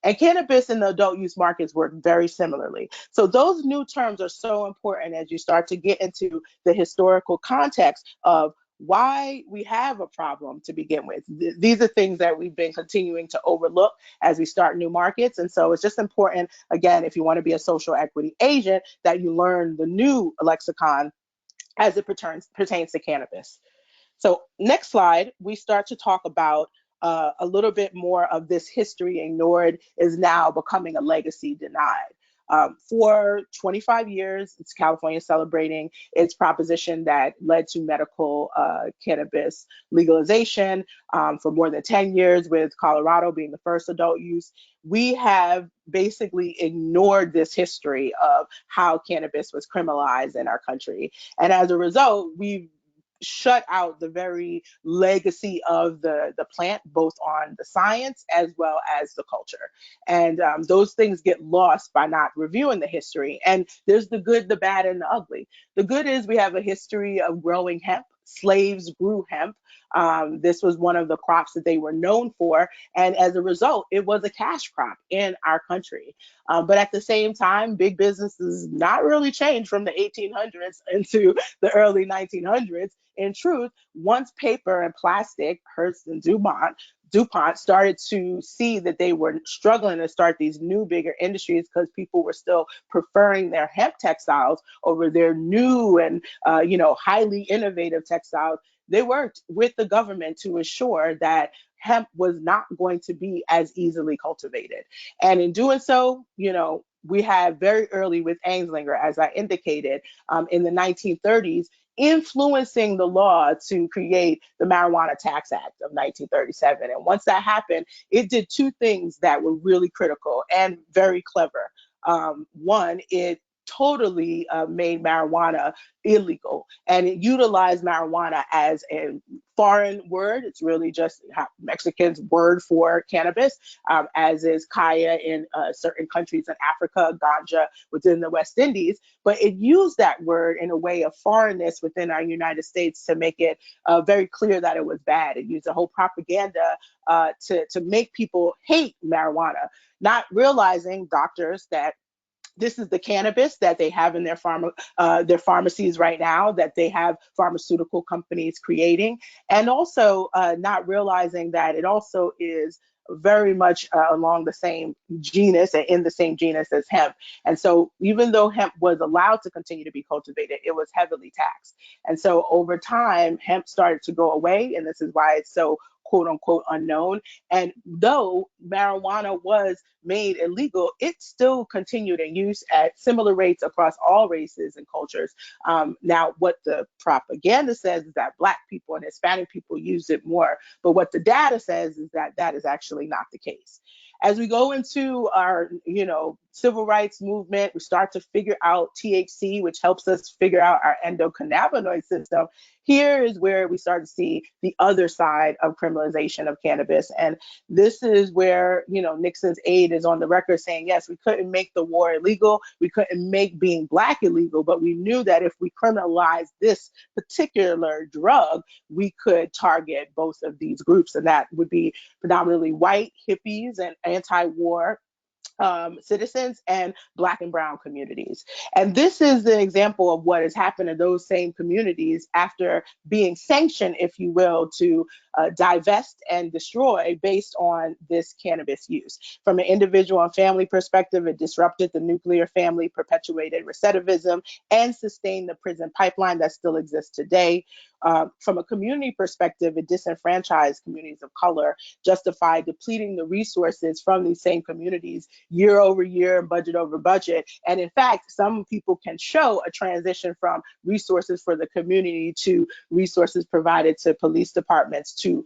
And cannabis in the adult use markets work very similarly. So those new terms are so important as you start to get into the historical context of why we have a problem to begin with. These are things that we've been continuing to overlook as we start new markets. And so it's just important, again, if you want to be a social equity agent, that you learn the new lexicon as it pertains to cannabis. So next slide, we start to talk about a little bit more of this history ignored is now becoming a legacy denied. For 25 years, it's California celebrating its proposition that led to medical cannabis legalization. For more than 10 years, with Colorado being the first adult use, we have basically ignored this history of how cannabis was criminalized in our country. And as a result, we've shut out the very legacy of the plant, both on the science as well as the culture. And those things get lost by not reviewing the history. And there's the good, the bad, and the ugly. The good is we have a history of growing hemp. Slaves grew hemp. This was one of the crops that they were known for. And as a result, it was a cash crop in our country. But at the same time, big business has not really changed from the 1800s into the early 1900s. In truth, once paper and plastic, Hearst and DuPont started to see that they were struggling to start these new, bigger industries because people were still preferring their hemp textiles over their new and highly innovative textiles. They worked with the government to assure that hemp was not going to be as easily cultivated. And in doing so, we had very early with Anslinger, as I indicated, in the 1930s, influencing the law to create the Marijuana Tax Act of 1937. And once that happened, it did 2 things that were really critical and very clever. One, it totally made marijuana illegal, and it utilized marijuana as a foreign word. It's really just Mexicans' word for cannabis, as is kaya in certain countries in Africa, ganja within the West Indies. But it used that word in a way of foreignness within our United States to make it very clear that it was bad. It used a whole propaganda to make people hate marijuana, not realizing, doctors, that this is the cannabis that they have in their pharmacies right now, that they have pharmaceutical companies creating, and also not realizing that it also is very much along the same genus and in the same genus as hemp. And so even though hemp was allowed to continue to be cultivated, it was heavily taxed. And so over time, hemp started to go away, and this is why it's so quote unquote unknown. And though marijuana was made illegal, it still continued in use at similar rates across all races and cultures. Now, what the propaganda says is that Black people and Hispanic people use it more, but what the data says is that that is actually not the case. As we go into our, civil rights movement, we start to figure out THC, which helps us figure out our endocannabinoid system. Here is where we start to see the other side of criminalization of cannabis. And this is where, Nixon's aide is on the record saying, yes, we couldn't make the war illegal. We couldn't make being Black illegal, but we knew that if we criminalized this particular drug, we could target both of these groups. And that would be predominantly white hippies and anti-war citizens and Black and brown communities. And this is an example of what has happened in those same communities after being sanctioned, if you will, to divest and destroy based on this cannabis use. From an individual and family perspective, it disrupted the nuclear family, perpetuated recidivism, and sustained the prison pipeline that still exists today. From a community perspective, it disenfranchised communities of color, justified depleting the resources from these same communities year over year, budget over budget. And in fact, some people can show a transition from resources for the community to resources provided to police departments to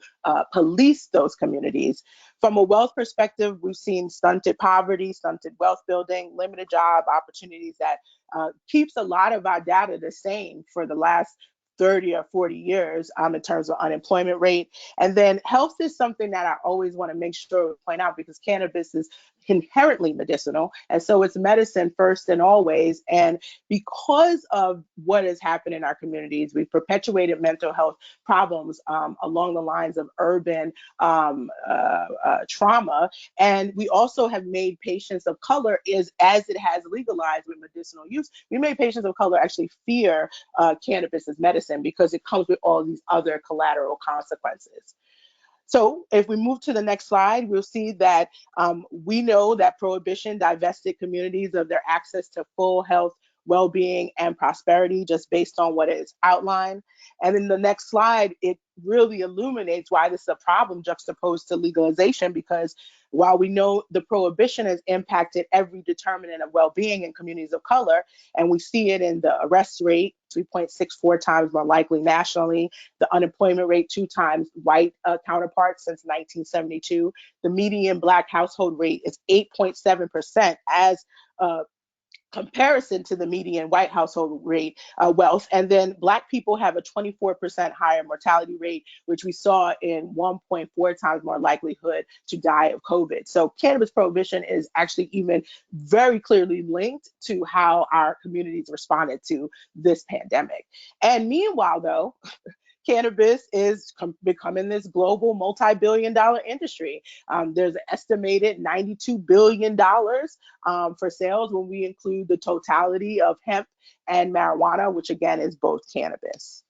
police those communities. From a wealth perspective, we've seen stunted poverty, stunted wealth building, limited job opportunities that keeps a lot of our data the same for the last 30 or 40 years in terms of unemployment rate. And then health is something that I always want to make sure to point out, because cannabis is inherently medicinal. And so it's medicine first and always. And because of what has happened in our communities, we've perpetuated mental health problems along the lines of urban trauma. And we also have made patients of color, as it has legalized with medicinal use, we made patients of color actually fear cannabis as medicine because it comes with all these other collateral consequences. So if we move to the next slide, we'll see that we know that prohibition divested communities of their access to full health, well-being, and prosperity just based on what is outlined. And in the next slide, it really illuminates why this is a problem juxtaposed to legalization, because while we know the prohibition has impacted every determinant of well-being in communities of color, and we see it in the arrest rate, 3.64 times more likely nationally, the unemployment rate 2 times white counterparts since 1972, the median Black household rate is 8.7% as comparison to the median white household rate wealth. And then Black people have a 24% higher mortality rate, which we saw in 1.4 times more likelihood to die of COVID. So cannabis prohibition is actually even very clearly linked to how our communities responded to this pandemic. And meanwhile, though, cannabis is becoming this global multi-billion-dollar industry. There's an estimated $92 billion for sales when we include the totality of hemp and marijuana, which again is both cannabis.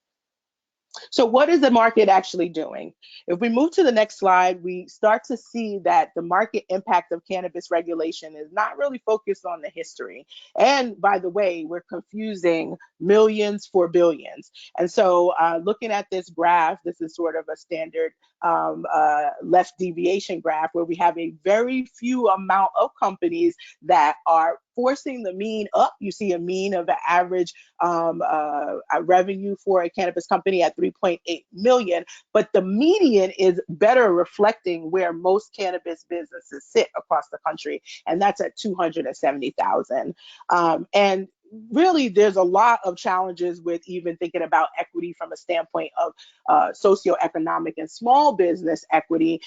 So what is the market actually doing? If we move to the next slide, we start to see that the market impact of cannabis regulation is not really focused on the history. And by the way, we're confusing millions for billions. And so looking at this graph, this is sort of a standard left deviation graph where we have a very few amount of companies that are forcing the mean up. You see a mean of an average revenue for a cannabis company at 3.8 million, but the median is better reflecting where most cannabis businesses sit across the country, and that's at 270,000. And really, there's a lot of challenges with even thinking about equity from a standpoint of socioeconomic and small business equity,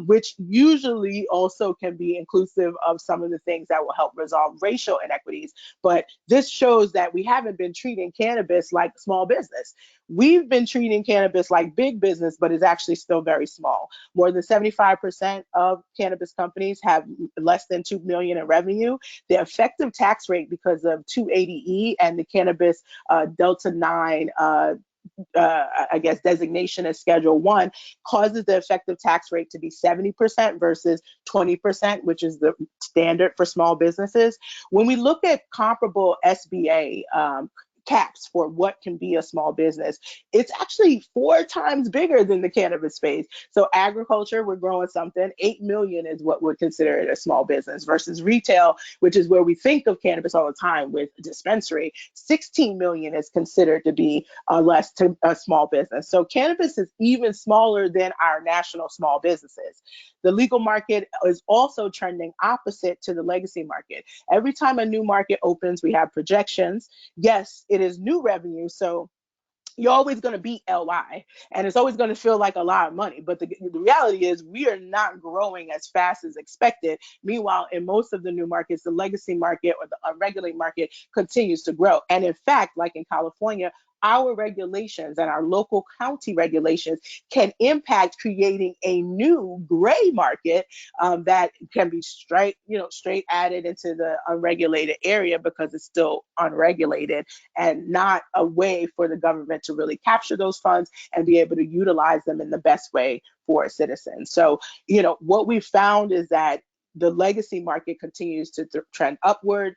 which usually also can be inclusive of some of the things that will help resolve racial inequities. But this shows that we haven't been treating cannabis like small business. We've been treating cannabis like big business, but it's actually still very small. More than 75% of cannabis companies have less than 2 million in revenue. The effective tax rate, because of 280E and the cannabis Delta 9 designation as Schedule 1, causes the effective tax rate to be 70% versus 20%, which is the standard for small businesses. When we look at comparable SBA caps for what can be a small business. It's actually 4 times bigger than the cannabis space. So agriculture, we're growing something. 8 million is what we're considered a small business, versus retail, which is where we think of cannabis all the time with dispensary. 16 million is considered to be less to a small business. So cannabis is even smaller than our national small businesses. The legal market is also trending opposite to the legacy market. Every time a new market opens, we have projections. Yes, it is new revenue, so you're always going to beat LY, and it's always going to feel like a lot of money. But the reality is we are not growing as fast as expected. Meanwhile, in most of the new markets, the legacy market or the unregulated market continues to grow. And in fact, like in California, our regulations and our local county regulations can impact creating a new gray market that can be straight added into the unregulated area because it's still unregulated, and not a way for the government to really capture those funds and be able to utilize them in the best way for citizens. So, what we found is that the legacy market continues to trend upward.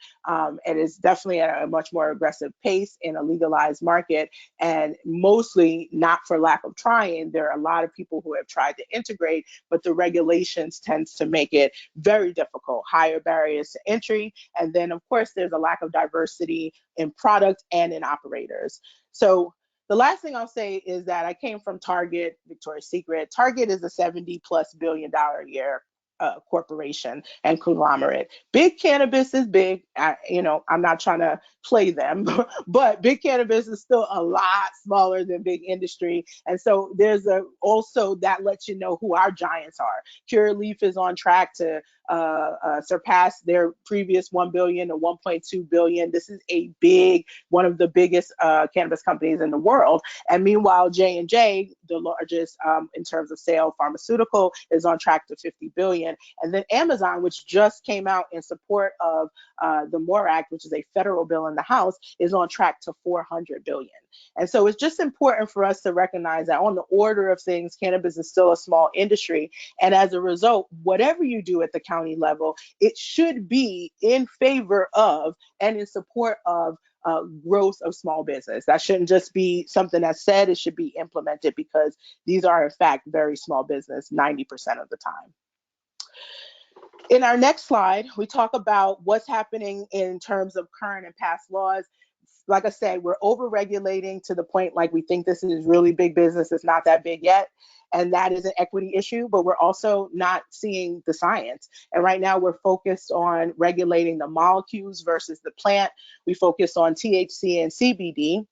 It is definitely at a much more aggressive pace in a legalized market, and mostly not for lack of trying. There are a lot of people who have tried to integrate, but the regulations tends to make it very difficult, higher barriers to entry. And then, of course, there's a lack of diversity in product and in operators. So the last thing I'll say is that I came from Target, Victoria's Secret. Target is a $70+ billion a year corporation and conglomerate. Big cannabis is big. I'm not trying to play them, but big cannabis is still a lot smaller than big industry. And so there's also that lets you know who our giants are. Curaleaf is on track to surpass their previous 1 billion to 1.2 billion. This is one of the biggest cannabis companies in the world. And meanwhile, J&J, the largest in terms of sale pharmaceutical, is on track to 50 billion. And then Amazon, which just came out in support of the MORE Act, which is a federal bill in the House, is on track to 400 billion. And so it's just important for us to recognize that on the order of things, cannabis is still a small industry. And as a result, whatever you do at the county level, it should be in favor of and in support of growth of small business. That shouldn't just be something that's said, it should be implemented, because these are in fact very small business 90% of the time. In our next slide, we talk about what's happening in terms of current and past laws. Like I said, we're over-regulating to the point like we think this is really big business. It's not that big yet. And that is an equity issue, but we're also not seeing the science. And right now we're focused on regulating the molecules versus the plant. We focus on THC and CBD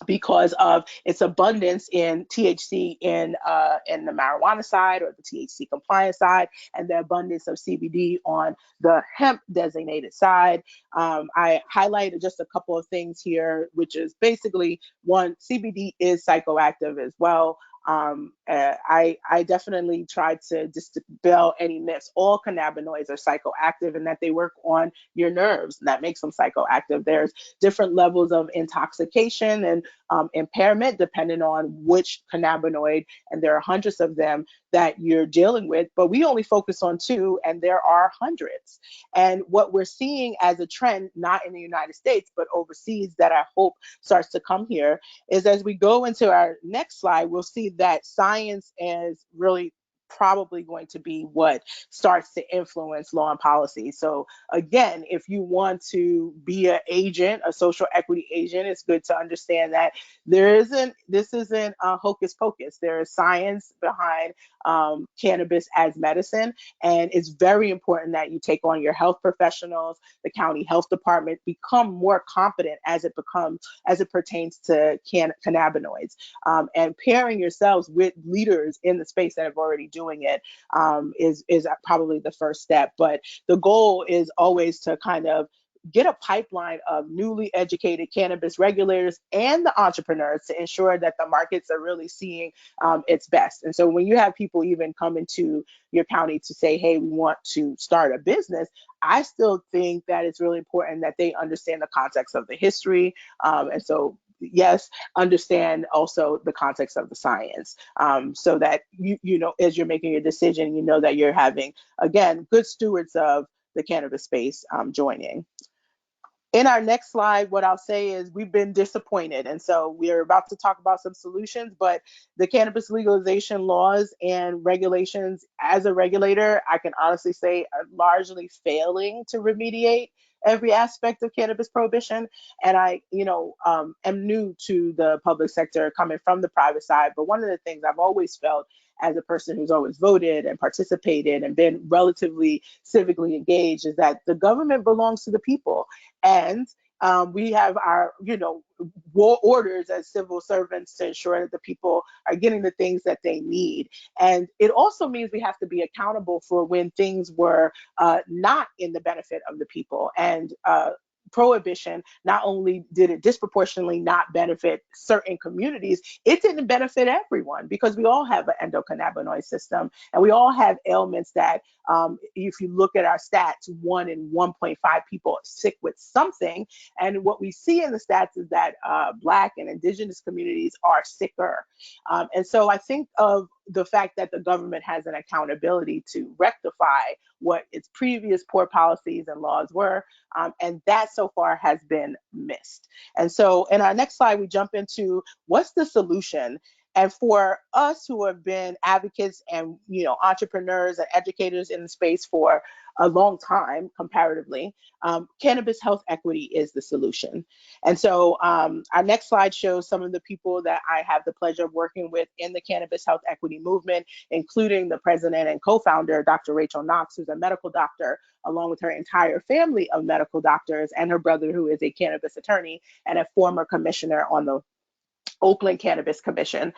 because of its abundance in THC in the marijuana side, or the THC compliant side, and the abundance of CBD on the hemp designated side. I highlighted just a couple of things here, which is basically one, CBD is psychoactive as well. I definitely tried to dispel any myths. All cannabinoids are psychoactive, and that they work on your nerves, and that makes them psychoactive. There's different levels of intoxication and impairment depending on which cannabinoid, and there are hundreds of them that you're dealing with, but we only focus on 2, and there are hundreds. And what we're seeing as a trend, not in the United States, but overseas, that I hope starts to come here, is as we go into our next slide, we'll see that science is really probably going to be what starts to influence law and policy. So again, if you want to be an agent, a social equity agent, it's good to understand that this isn't hocus pocus. There is science behind cannabis as medicine, and it's very important that you take on your health professionals, the county health department, become more competent as it pertains to cannabinoids, and pairing yourselves with leaders in the space that have already doing it is probably the first step. But the goal is always to kind of get a pipeline of newly educated cannabis regulators and the entrepreneurs to ensure that the markets are really seeing its best. And so when you have people even come into your county to say, hey, we want to start a business, I still think that it's really important that they understand the context of the history. And so yes, understand also the context of the science, so that you know, as you're making your decision, you know that you're having, again, good stewards of the cannabis space joining. In our next slide, what I'll say is we've been disappointed. And so we're about to talk about some solutions, but the cannabis legalization laws and regulations, as a regulator, I can honestly say are largely failing to remediate every aspect of cannabis prohibition. And I, am new to the public sector coming from the private side. But one of the things I've always felt as a person who's always voted and participated and been relatively civically engaged is that the government belongs to the people. And we have our, war orders as civil servants to ensure that the people are getting the things that they need. And it also means we have to be accountable for when things were not in the benefit of the people. And prohibition, not only did it disproportionately not benefit certain communities, it didn't benefit everyone because we all have an endocannabinoid system and we all have ailments that if you look at our stats, 1 in 1.5 people are sick with something. And what we see in the stats is that Black and Indigenous communities are sicker. And so I think of the fact that the government has an accountability to rectify what its previous poor policies and laws were, and that so far has been missed. And so in our next slide, we jump into what's the solution. And for us who have been advocates and entrepreneurs and educators in the space for a long time, comparatively, cannabis health equity is the solution. And so our next slide shows some of the people that I have the pleasure of working with in the cannabis health equity movement, including the president and co-founder, Dr. Rachel Knox, who's a medical doctor, along with her entire family of medical doctors, and her brother, who is a cannabis attorney and a former commissioner on the Oakland Cannabis Commission.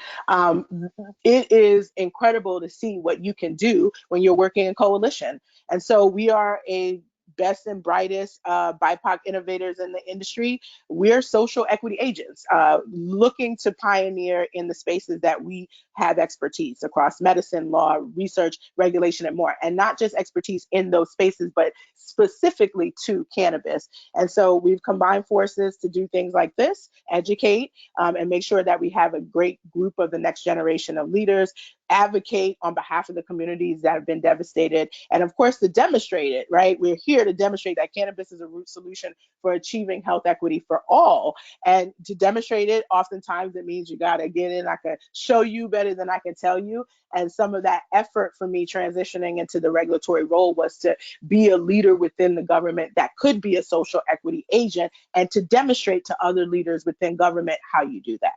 It is incredible to see what you can do when you're working in coalition. And so we are a best and brightest BIPOC innovators in the industry. We're social equity agents looking to pioneer in the spaces that we have expertise across medicine, law, research, regulation, and more. And not just expertise in those spaces, but specifically to cannabis. And so we've combined forces to do things like this, educate, and make sure that we have a great group of the next generation of leaders, advocate on behalf of the communities that have been devastated, and of course to demonstrate it, right? We're here to demonstrate that cannabis is a root solution for achieving health equity for all. And to demonstrate it, oftentimes it means you gotta get in. I can show you better than I can tell you. And some of that effort for me transitioning into the regulatory role was to be a leader within the government that could be a social equity agent and to demonstrate to other leaders within government how you do that.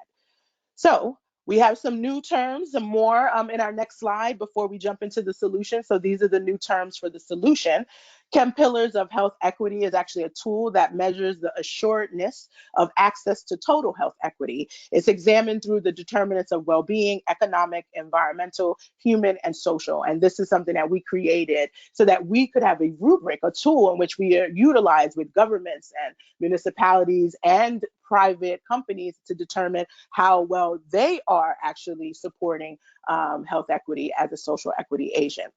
So we have some new terms and more in our next slide before we jump into the solution. So these are the new terms for the solution. Pillars of health equity is actually a tool that measures the assuredness of access to total health equity. It's examined through the determinants of well-being, economic, environmental, human, and social. And this is something that we created so that we could have a rubric, a tool in which we utilize with governments and municipalities and private companies to determine how well they are actually supporting health equity as a social equity agent.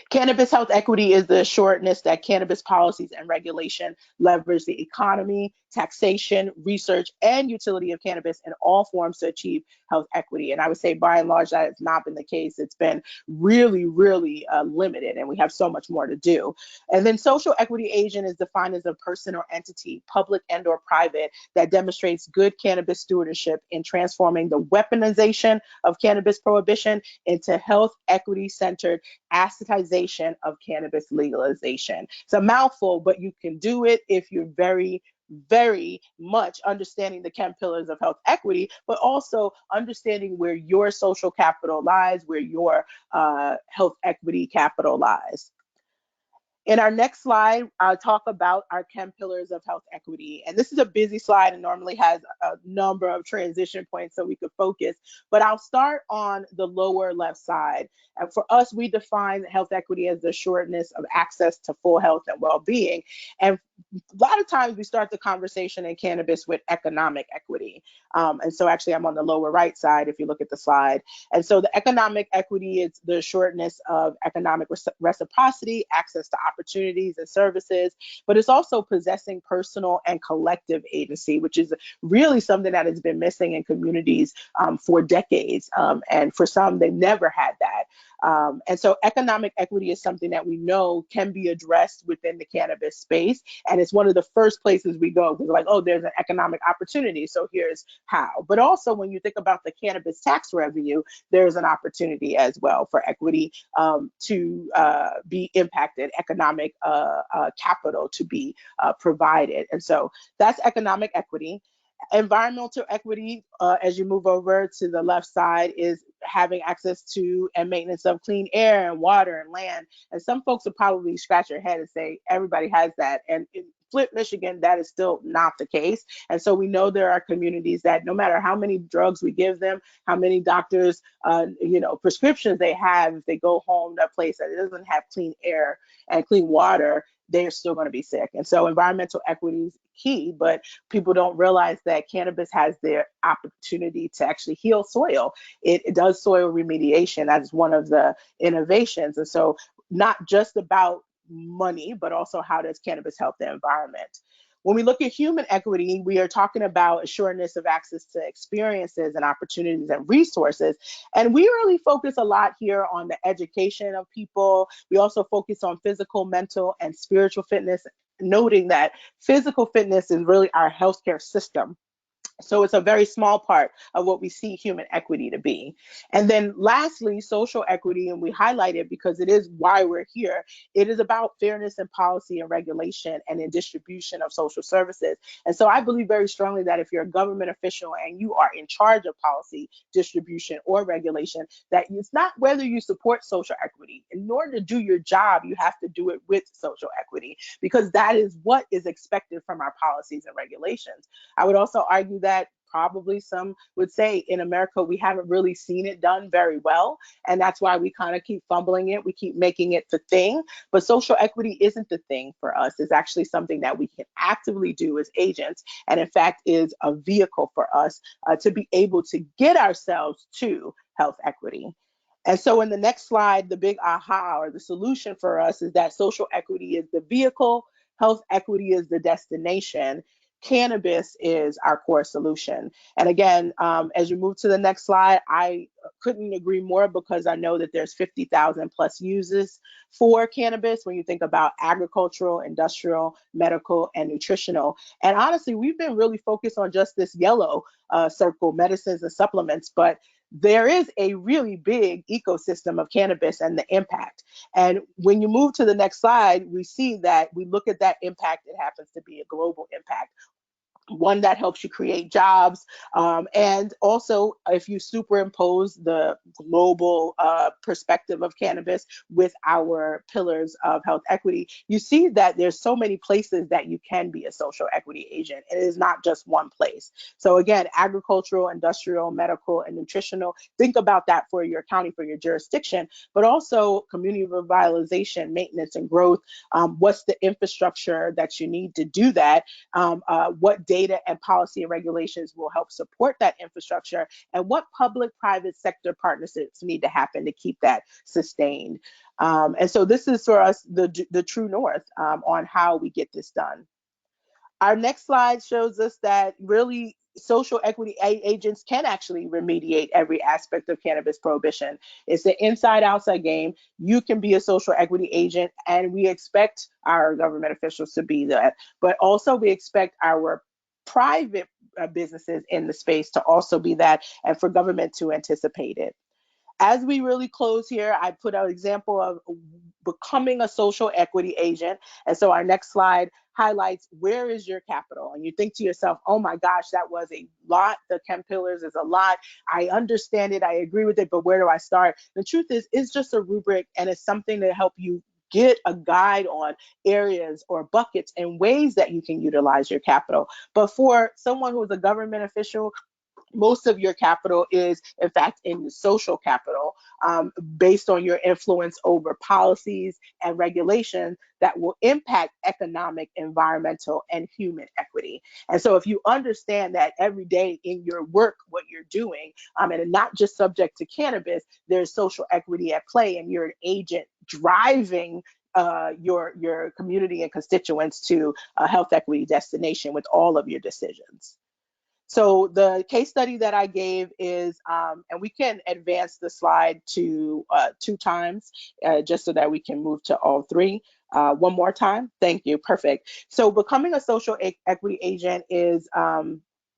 Cannabis health equity is the assuredness that cannabis policies and regulation leverage the economy, taxation, research, and utility of cannabis in all forms to achieve health equity. And I would say by and large that has not been the case. It's been really, really limited, and we have so much more to do. And then social equity agent is defined as a person or entity, public and or private, that demonstrates good cannabis stewardship in transforming the weaponization of cannabis prohibition into health equity centered assetization of cannabis legalization. It's a mouthful, but you can do it if you're very, very much understanding the pillars of health equity, but also understanding where your social capital lies, where your health equity capital lies. In our next slide, I'll talk about our pillars of health equity. And this is a busy slide and normally has a number of transition points so we could focus, but I'll start on the lower left side. And for us, we define health equity as the assuredness of access to full health and well-being. And a lot of times we start the conversation in cannabis with economic equity. And so actually I'm on the lower right side if you look at the slide. And so the economic equity is the assuredness of economic reciprocity, access to opportunities and services, but it's also possessing personal and collective agency, which is really something that has been missing in communities for decades. And for some, they've never had that. And so economic equity is something that we know can be addressed within the cannabis space. And it's one of the first places we go. We're like, oh, there's an economic opportunity, so here's how. But also when you think about the cannabis tax revenue, there's an opportunity as well for equity to be impacted, economic capital to be provided. And so that's economic equity. Environmental equity, as you move over to the left side, is having access to and maintenance of clean air and water and land. And some folks will probably scratch their head and say everybody has that. And in Flint, Michigan, that is still not the case. And so we know there are communities that no matter how many drugs we give them, how many doctors, prescriptions they have, if they go home to a place that doesn't have clean air and clean water, they're still going to be sick. And so environmental equity is key, but people don't realize that cannabis has the opportunity to actually heal soil. It does soil remediation. That's one of the innovations. And so not just about money, but also how does cannabis help the environment? When we look at human equity, we are talking about assuredness of access to experiences and opportunities and resources. And we really focus a lot here on the education of people. We also focus on physical, mental, and spiritual fitness, noting that physical fitness is really our healthcare system. So it's a very small part of what we see human equity to be. And then lastly, social equity, and we highlight it because it is why we're here. It is about fairness in policy and regulation and in distribution of social services. And so I believe very strongly that if you're a government official and you are in charge of policy, distribution, or regulation, that it's not whether you support social equity. In order to do your job, you have to do it with social equity, because that is what is expected from our policies and regulations. I would also argue that probably some would say in America, we haven't really seen it done very well. And that's why we kind of keep fumbling it. We keep making it the thing. But social equity isn't the thing for us. It's actually something that we can actively do as agents. And in fact, is a vehicle for us to be able to get ourselves to health equity. And so in the next slide, the big aha or the solution for us is that social equity is the vehicle, health equity is the destination. Cannabis is our core solution. And again, as you move to the next slide, I couldn't agree more, because I know that there's 50,000 plus uses for cannabis when you think about agricultural, industrial, medical, and nutritional. And honestly, we've been really focused on just this yellow circle, medicines and supplements, but there is a really big ecosystem of cannabis and the impact. And when you move to the next slide, we see that we look at that impact, it happens to be a global impact, one that helps you create jobs. And also, if you superimpose the global perspective of cannabis with our pillars of health equity, you see that there's so many places that you can be a social equity agent. It is not just one place. So again, agricultural, industrial, medical, and nutritional, think about that for your county, for your jurisdiction, but also community revitalization, maintenance, and growth. What's the infrastructure that you need to do that? What data and policy and regulations will help support that infrastructure, and what public-private sector partnerships need to happen to keep that sustained. And so this is for us the true north on how we get this done. Our next slide shows us that really social equity agents can actually remediate every aspect of cannabis prohibition. It's an inside-outside game. You can be a social equity agent, and we expect our government officials to be that, but also we expect our private businesses in the space to also be that, and for government to anticipate it. As we really close here, I put an example of becoming a social equity agent. And so our next slide highlights, where is your capital? And you think to yourself, oh my gosh, that was a lot. The Chem Pillars is a lot. I understand it. I agree with it, but where do I start? The truth is, it's just a rubric, and it's something to help you get a guide on areas or buckets and ways that you can utilize your capital. But for someone who's a government official, most of your capital is, in fact, in social capital, based on your influence over policies and regulations that will impact economic, environmental, and human equity. And so if you understand that every day in your work, what you're doing, and not just subject to cannabis, there's social equity at play, and you're an agent driving your community and constituents to a health equity destination with all of your decisions. So the case study that I gave is, and we can advance the slide to 2 times, just so that we can move to all 3. One more time. Thank you. Perfect. So becoming a social equity agent is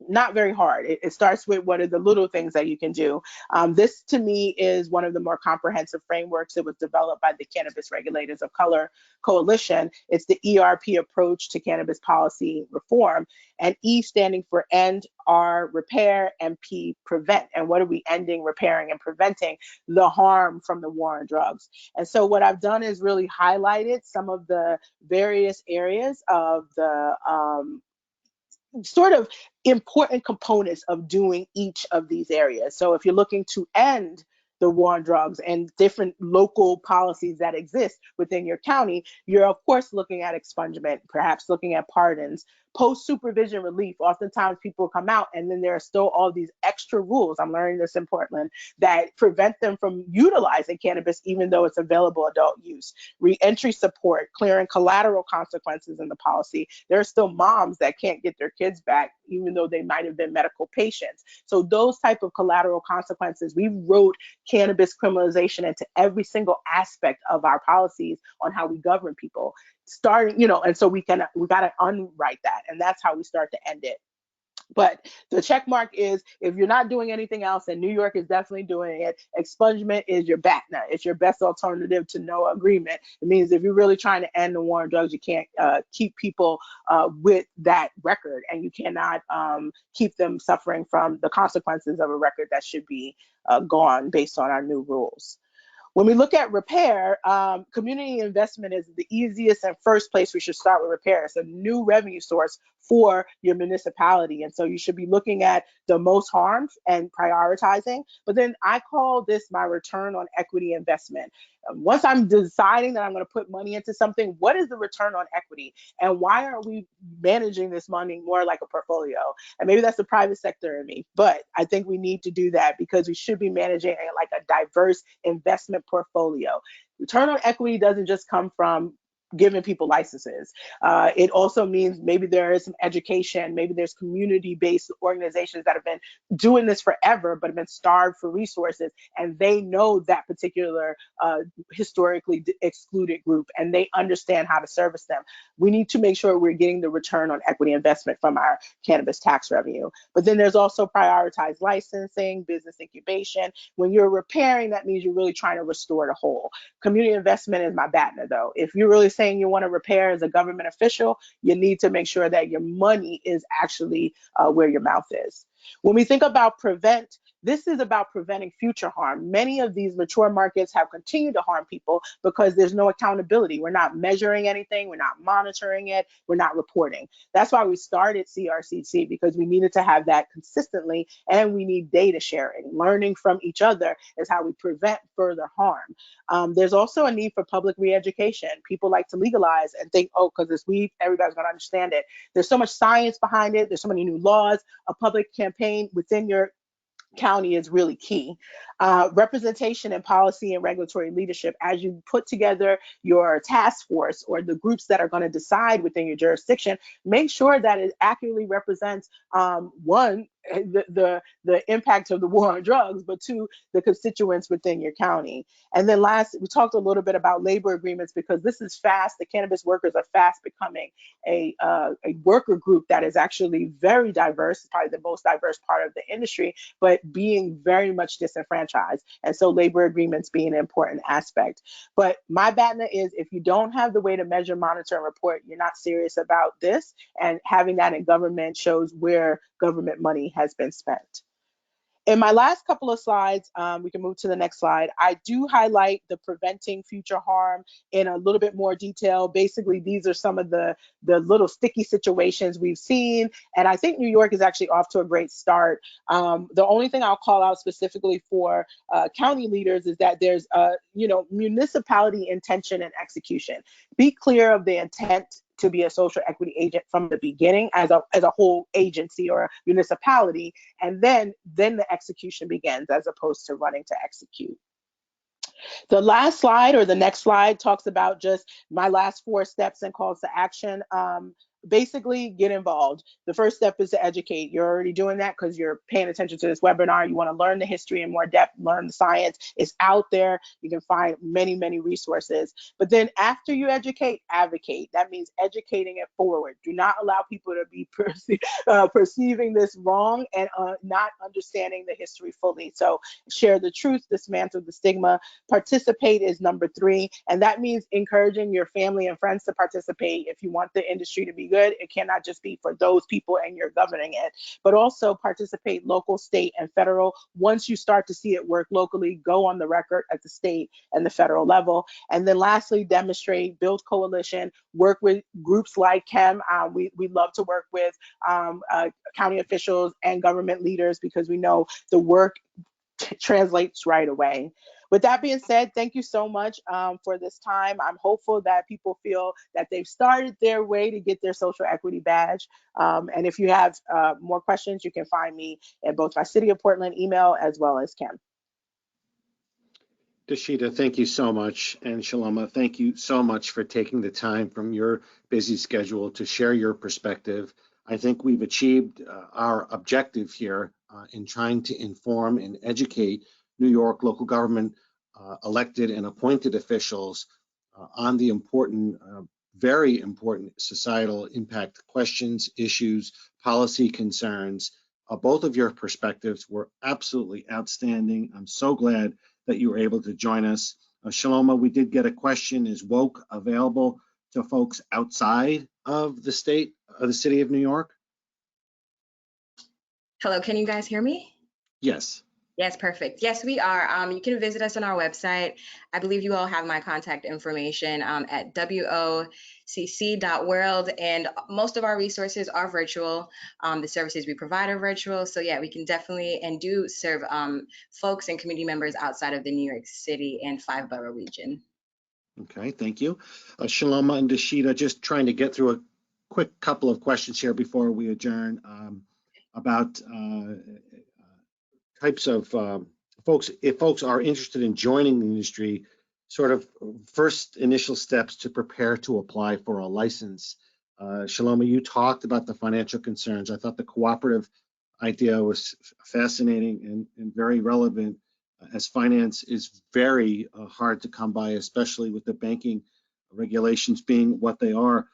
not very hard. It starts with what are the little things that you can do. This to me is one of the more comprehensive frameworks. It was developed by the Cannabis Regulators of Color Coalition. It's the ERP approach to cannabis policy reform, and E standing for end, R repair, and P prevent. And what are we ending, repairing, and preventing? The harm from the war on drugs. And so what I've done is really highlighted some of the various areas of the sort of important components of doing each of these areas. So if you're looking to end the war on drugs and different local policies that exist within your county, you're of course looking at expungement, perhaps looking at pardons, post-supervision relief. Oftentimes people come out and then there are still all these extra rules, I'm learning this in Portland, that prevent them from utilizing cannabis even though it's available adult use. Re-entry support, clearing collateral consequences in the policy. There are still moms that can't get their kids back even though they might have been medical patients. So those type of collateral consequences, we wrote cannabis criminalization into every single aspect of our policies on how we govern people. Starting, and so we got to unwrite that, and that's how we start to end it. But the check mark is, if you're not doing anything else, and New York is definitely doing it, expungement is your BATNA. It's your best alternative to no agreement. It means if you're really trying to end the war on drugs, you can't keep people with that record, and you cannot keep them suffering from the consequences of a record that should be gone based on our new rules. When we look at repair, community investment is the easiest and first place we should start with repair. It's a new revenue source for your municipality. And so you should be looking at the most harmed and prioritizing. But then I call this my return on equity investment. Once I'm deciding that I'm going to put money into something, what is the return on equity? And why aren't we managing this money more like a portfolio? And maybe that's the private sector in me, but I think we need to do that because we should be managing like a diverse investment portfolio. Return on equity doesn't just come from giving people licenses. It also means maybe there is some education, maybe there's community-based organizations that have been doing this forever, but have been starved for resources, and they know that particular historically excluded group, and they understand how to service them. We need to make sure we're getting the return on equity investment from our cannabis tax revenue. But then there's also prioritized licensing, business incubation. When you're repairing, that means you're really trying to restore the whole. Community investment is my BATNA though. If you're really saying you want to repair as a government official, you need to make sure that your money is actually where your mouth is. When we think about prevent, this is about preventing future harm. Many of these mature markets have continued to harm people because there's no accountability. We're not measuring anything. We're not monitoring it. We're not reporting. That's why we started CRCC, because we needed to have that consistently, and we need data sharing. Learning from each other is how we prevent further harm. There's also a need for public re-education. People like to legalize and think, oh, because it's weed, everybody's going to understand it. There's so much science behind it. There's so many new laws. A public campaign within your county is really key. Representation in policy and regulatory leadership. As you put together your task force or the groups that are going to decide within your jurisdiction, make sure that it accurately represents one, the impact of the war on drugs, but two, the constituents within your county. And then last, we talked a little bit about labor agreements, because this is fast. The cannabis workers are fast becoming a worker group that is actually very diverse, probably the most diverse part of the industry, but being very much disenfranchised. And so labor agreements being an important aspect. But my BATNA is, if you don't have the way to measure, monitor, and report, you're not serious about this. And having that in government shows where government money has been spent. In my last couple of slides, we can move to the next slide. I do highlight the preventing future harm in a little bit more detail. Basically, these are some of the little sticky situations we've seen. And I think New York is actually off to a great start. The only thing I'll call out specifically for county leaders is that there's, municipality intention and execution. Be clear of the intent to be a social equity agent from the beginning as a whole agency or municipality, and then the execution begins as opposed to running to execute. The last slide, or the next slide, talks about just my last 4 steps and calls to action. basically get involved. The first step is to educate. You're already doing that because you're paying attention to this webinar. You want to learn the history in more depth, learn the science. It's out there. You can find many, many resources. But then after you educate, advocate. That means educating it forward. Do not allow people to be perceiving this wrong and not understanding the history fully. So share the truth, dismantle the stigma. Participate is number 3. And that means encouraging your family and friends to participate. If you want the industry to be good, it cannot just be for those people and you're governing it, but also participate local, state, and federal. Once you start to see it work locally, go on the record at the state and the federal level. And then lastly, demonstrate, build coalition, work with groups like CHEM. We love to work with county officials and government leaders because we know the work translates right away. With that being said, thank you so much for this time. I'm hopeful that people feel that they've started their way to get their social equity badge. And if you have more questions, you can find me at both my City of Portland email as well as Kim. Dashida, thank you so much. And Shaloma, thank you so much for taking the time from your busy schedule to share your perspective. I think we've achieved our objective here in trying to inform and educate New York local government elected and appointed officials on the important, very important societal impact questions, issues, policy concerns. Both of your perspectives were absolutely outstanding. I'm so glad that you were able to join us. Shaloma, we did get a question: is woke available to folks outside of the state, the city of New York? Hello, can you guys hear me? Yes. Yes, perfect. Yes, we are. You can visit us on our website. I believe you all have my contact information at wocc.world, and most of our resources are virtual. The services we provide are virtual. So yeah, we can definitely and do serve folks and community members outside of the New York City and 5-borough region. Okay, thank you. Shaloma and Dashida, just trying to get through a quick couple of questions here before we adjourn about types of folks, if folks are interested in joining the industry, sort of first initial steps to prepare to apply for a license. Shaloma, you talked about the financial concerns. I thought the cooperative idea was fascinating and very relevant, as finance is very hard to come by, especially with the banking regulations being what they are.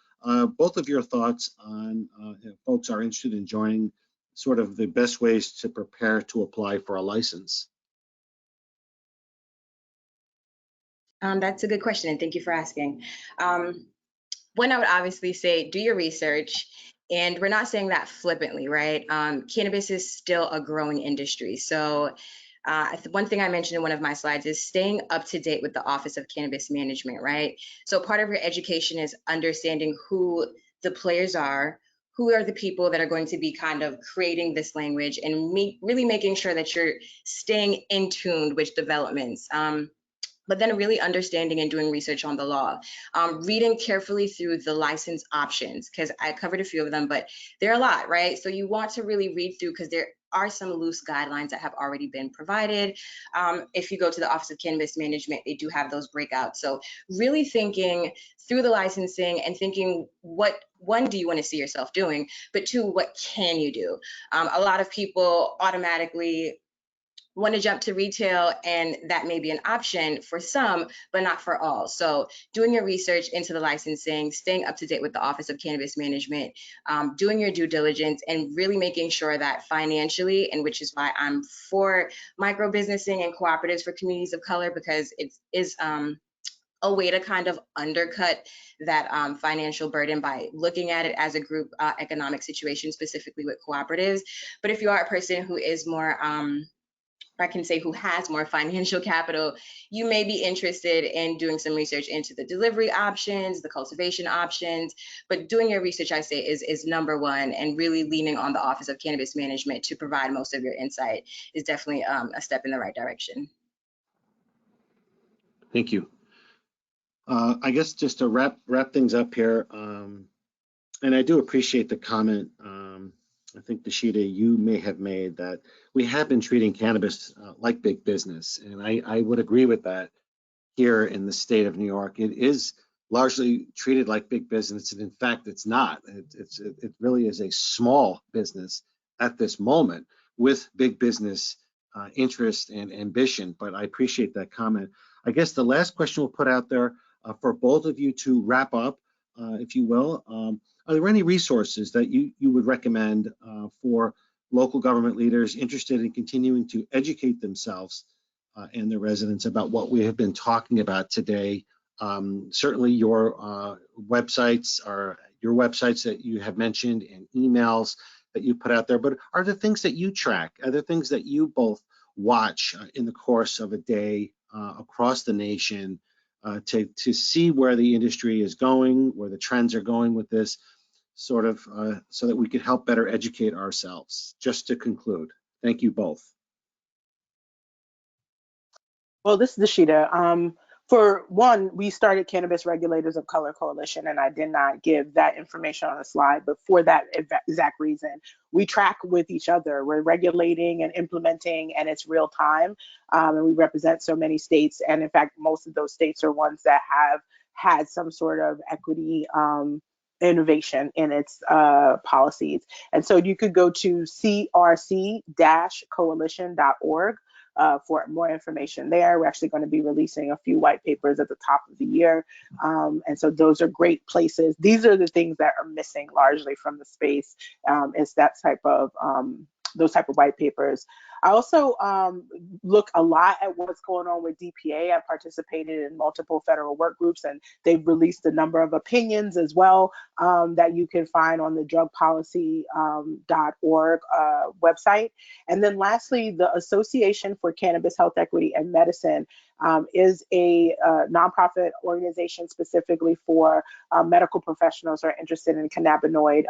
Both of your thoughts on if folks are interested in joining, sort of the best ways to prepare to apply for a license. That's a good question, and thank you for asking. One, I would obviously say do your research, and we're not saying that flippantly, right? Cannabis is still a growing industry. So one thing I mentioned in one of my slides is staying up to date with the Office of Cannabis Management, right? So part of your education is understanding who the players are, who are the people that are going to be kind of creating this language, and really making sure that you're staying in tune with developments. But then really understanding and doing research on the law, reading carefully through the license options, because I covered a few of them, but there are a lot, right? So you want to really read through, because there are some loose guidelines that have already been provided. If you go to the Office of Cannabis Management, they do have those breakouts. So really thinking through the licensing and thinking, what, one, do you want to see yourself doing? But two, what can you do? A lot of people automatically want to jump to retail, and that may be an option for some, but not for all. So doing your research into the licensing, staying up to date with the Office of Cannabis Management, doing your due diligence, and really making sure that financially, and which is why I'm for micro businessing and cooperatives for communities of color, because it is a way to kind of undercut that financial burden by looking at it as a group economic situation, specifically with cooperatives. But if you are a person who is more I can say who has more financial capital, you may be interested in doing some research into the delivery options, the cultivation options, but doing your research, I say, is number one, and really leaning on the Office of Cannabis Management to provide most of your insight is definitely a step in the right direction. Thank you. I guess just to wrap things up here, and I do appreciate the comment, I think, Dashida, you may have made, that we have been treating cannabis like big business. And I would agree with that here in the state of New York. It is largely treated like big business, and in fact, it's not. It really is a small business at this moment with big business interest and ambition. But I appreciate that comment. I guess the last question we'll put out there for both of you to wrap up, if you will. Are there any resources that you would recommend for local government leaders interested in continuing to educate themselves and their residents about what we have been talking about today? Certainly your websites that you have mentioned and emails that you put out there, but are there things that you track? Are there things that you both watch in the course of a day across the nation to see where the industry is going, where the trends are going with this, sort of so that we could help better educate ourselves? Just to conclude, thank you both. Well, this is Dashida. For one, we started Cannabis Regulators of Color Coalition, and I did not give that information on the slide, but for that exact reason, we track with each other. We're regulating and implementing, and it's real time, and we represent so many states, and in fact, most of those states are ones that have had some sort of equity innovation in its policies. And so you could go to crc-coalition.org for more information there. We're actually going to be releasing a few white papers at the top of the year. And so those are great places. These are the things that are missing largely from the space, is that type of those type of white papers. I also look a lot at what's going on with DPA. I participated in multiple federal work groups, and they've released a number of opinions as well that you can find on the drugpolicy.org website. And then lastly, the Association for Cannabis Health Equity and Medicine is a nonprofit organization specifically for medical professionals who are interested in cannabinoid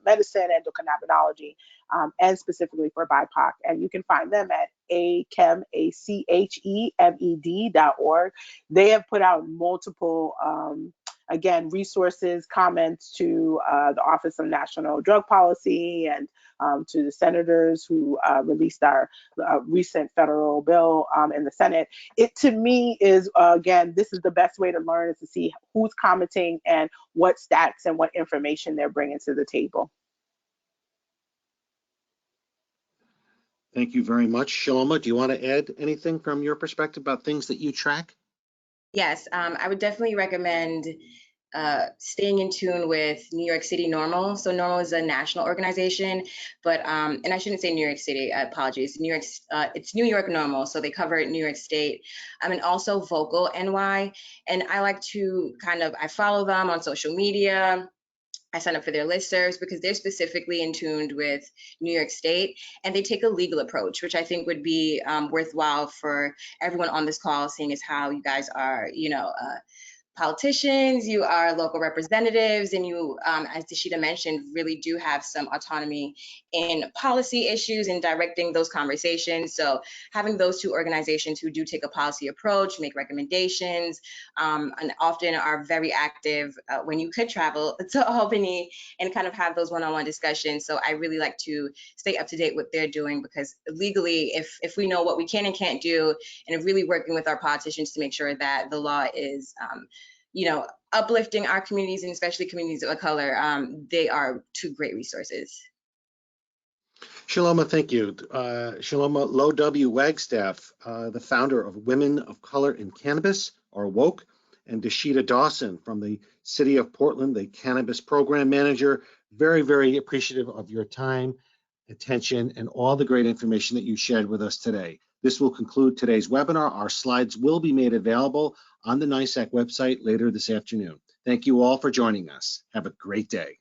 medicine, endocannabinoid, and specifically for BIPOC. And you can find them at ACHEMED.org. They have put out multiple again, resources, comments to the Office of National Drug Policy and to the senators who released our recent federal bill in the Senate. It, to me, is, again, this is the best way to learn, is to see who's commenting and what stats and what information they're bringing to the table. Thank you very much. Shaloma, do you want to add anything from your perspective about things that you track? Yes, I would definitely recommend staying in tune with New York City NORML. So NORML is a national organization, but and I shouldn't say New York City, apologies. It's New York NORML, so they cover New York State, and also Vocal NY. And I like to I follow them on social media. I sign up for their listservs because they're specifically in tune with New York State, and they take a legal approach, which I think would be worthwhile for everyone on this call, seeing as how you guys are, politicians, you are local representatives, and you, as Dashida mentioned, really do have some autonomy in policy issues and directing those conversations. So having those two organizations who do take a policy approach, make recommendations, and often are very active when you could travel to Albany and have those one-on-one discussions. So I really like to stay up to date what they're doing, because legally, if we know what we can and can't do, and really working with our politicians to make sure that the law is uplifting our communities, and especially communities of color, they are two great resources. Shaloma, thank you. Shaloma Low W. Wagstaff, the founder of Women of Color in Cannabis, or WOKE, and Dashida Dawson from the City of Portland, the Cannabis Program Manager. Very, very appreciative of your time, attention, and all the great information that you shared with us today. This will conclude today's webinar. Our slides will be made available on the NYSAC website later this afternoon. Thank you all for joining us. Have a great day.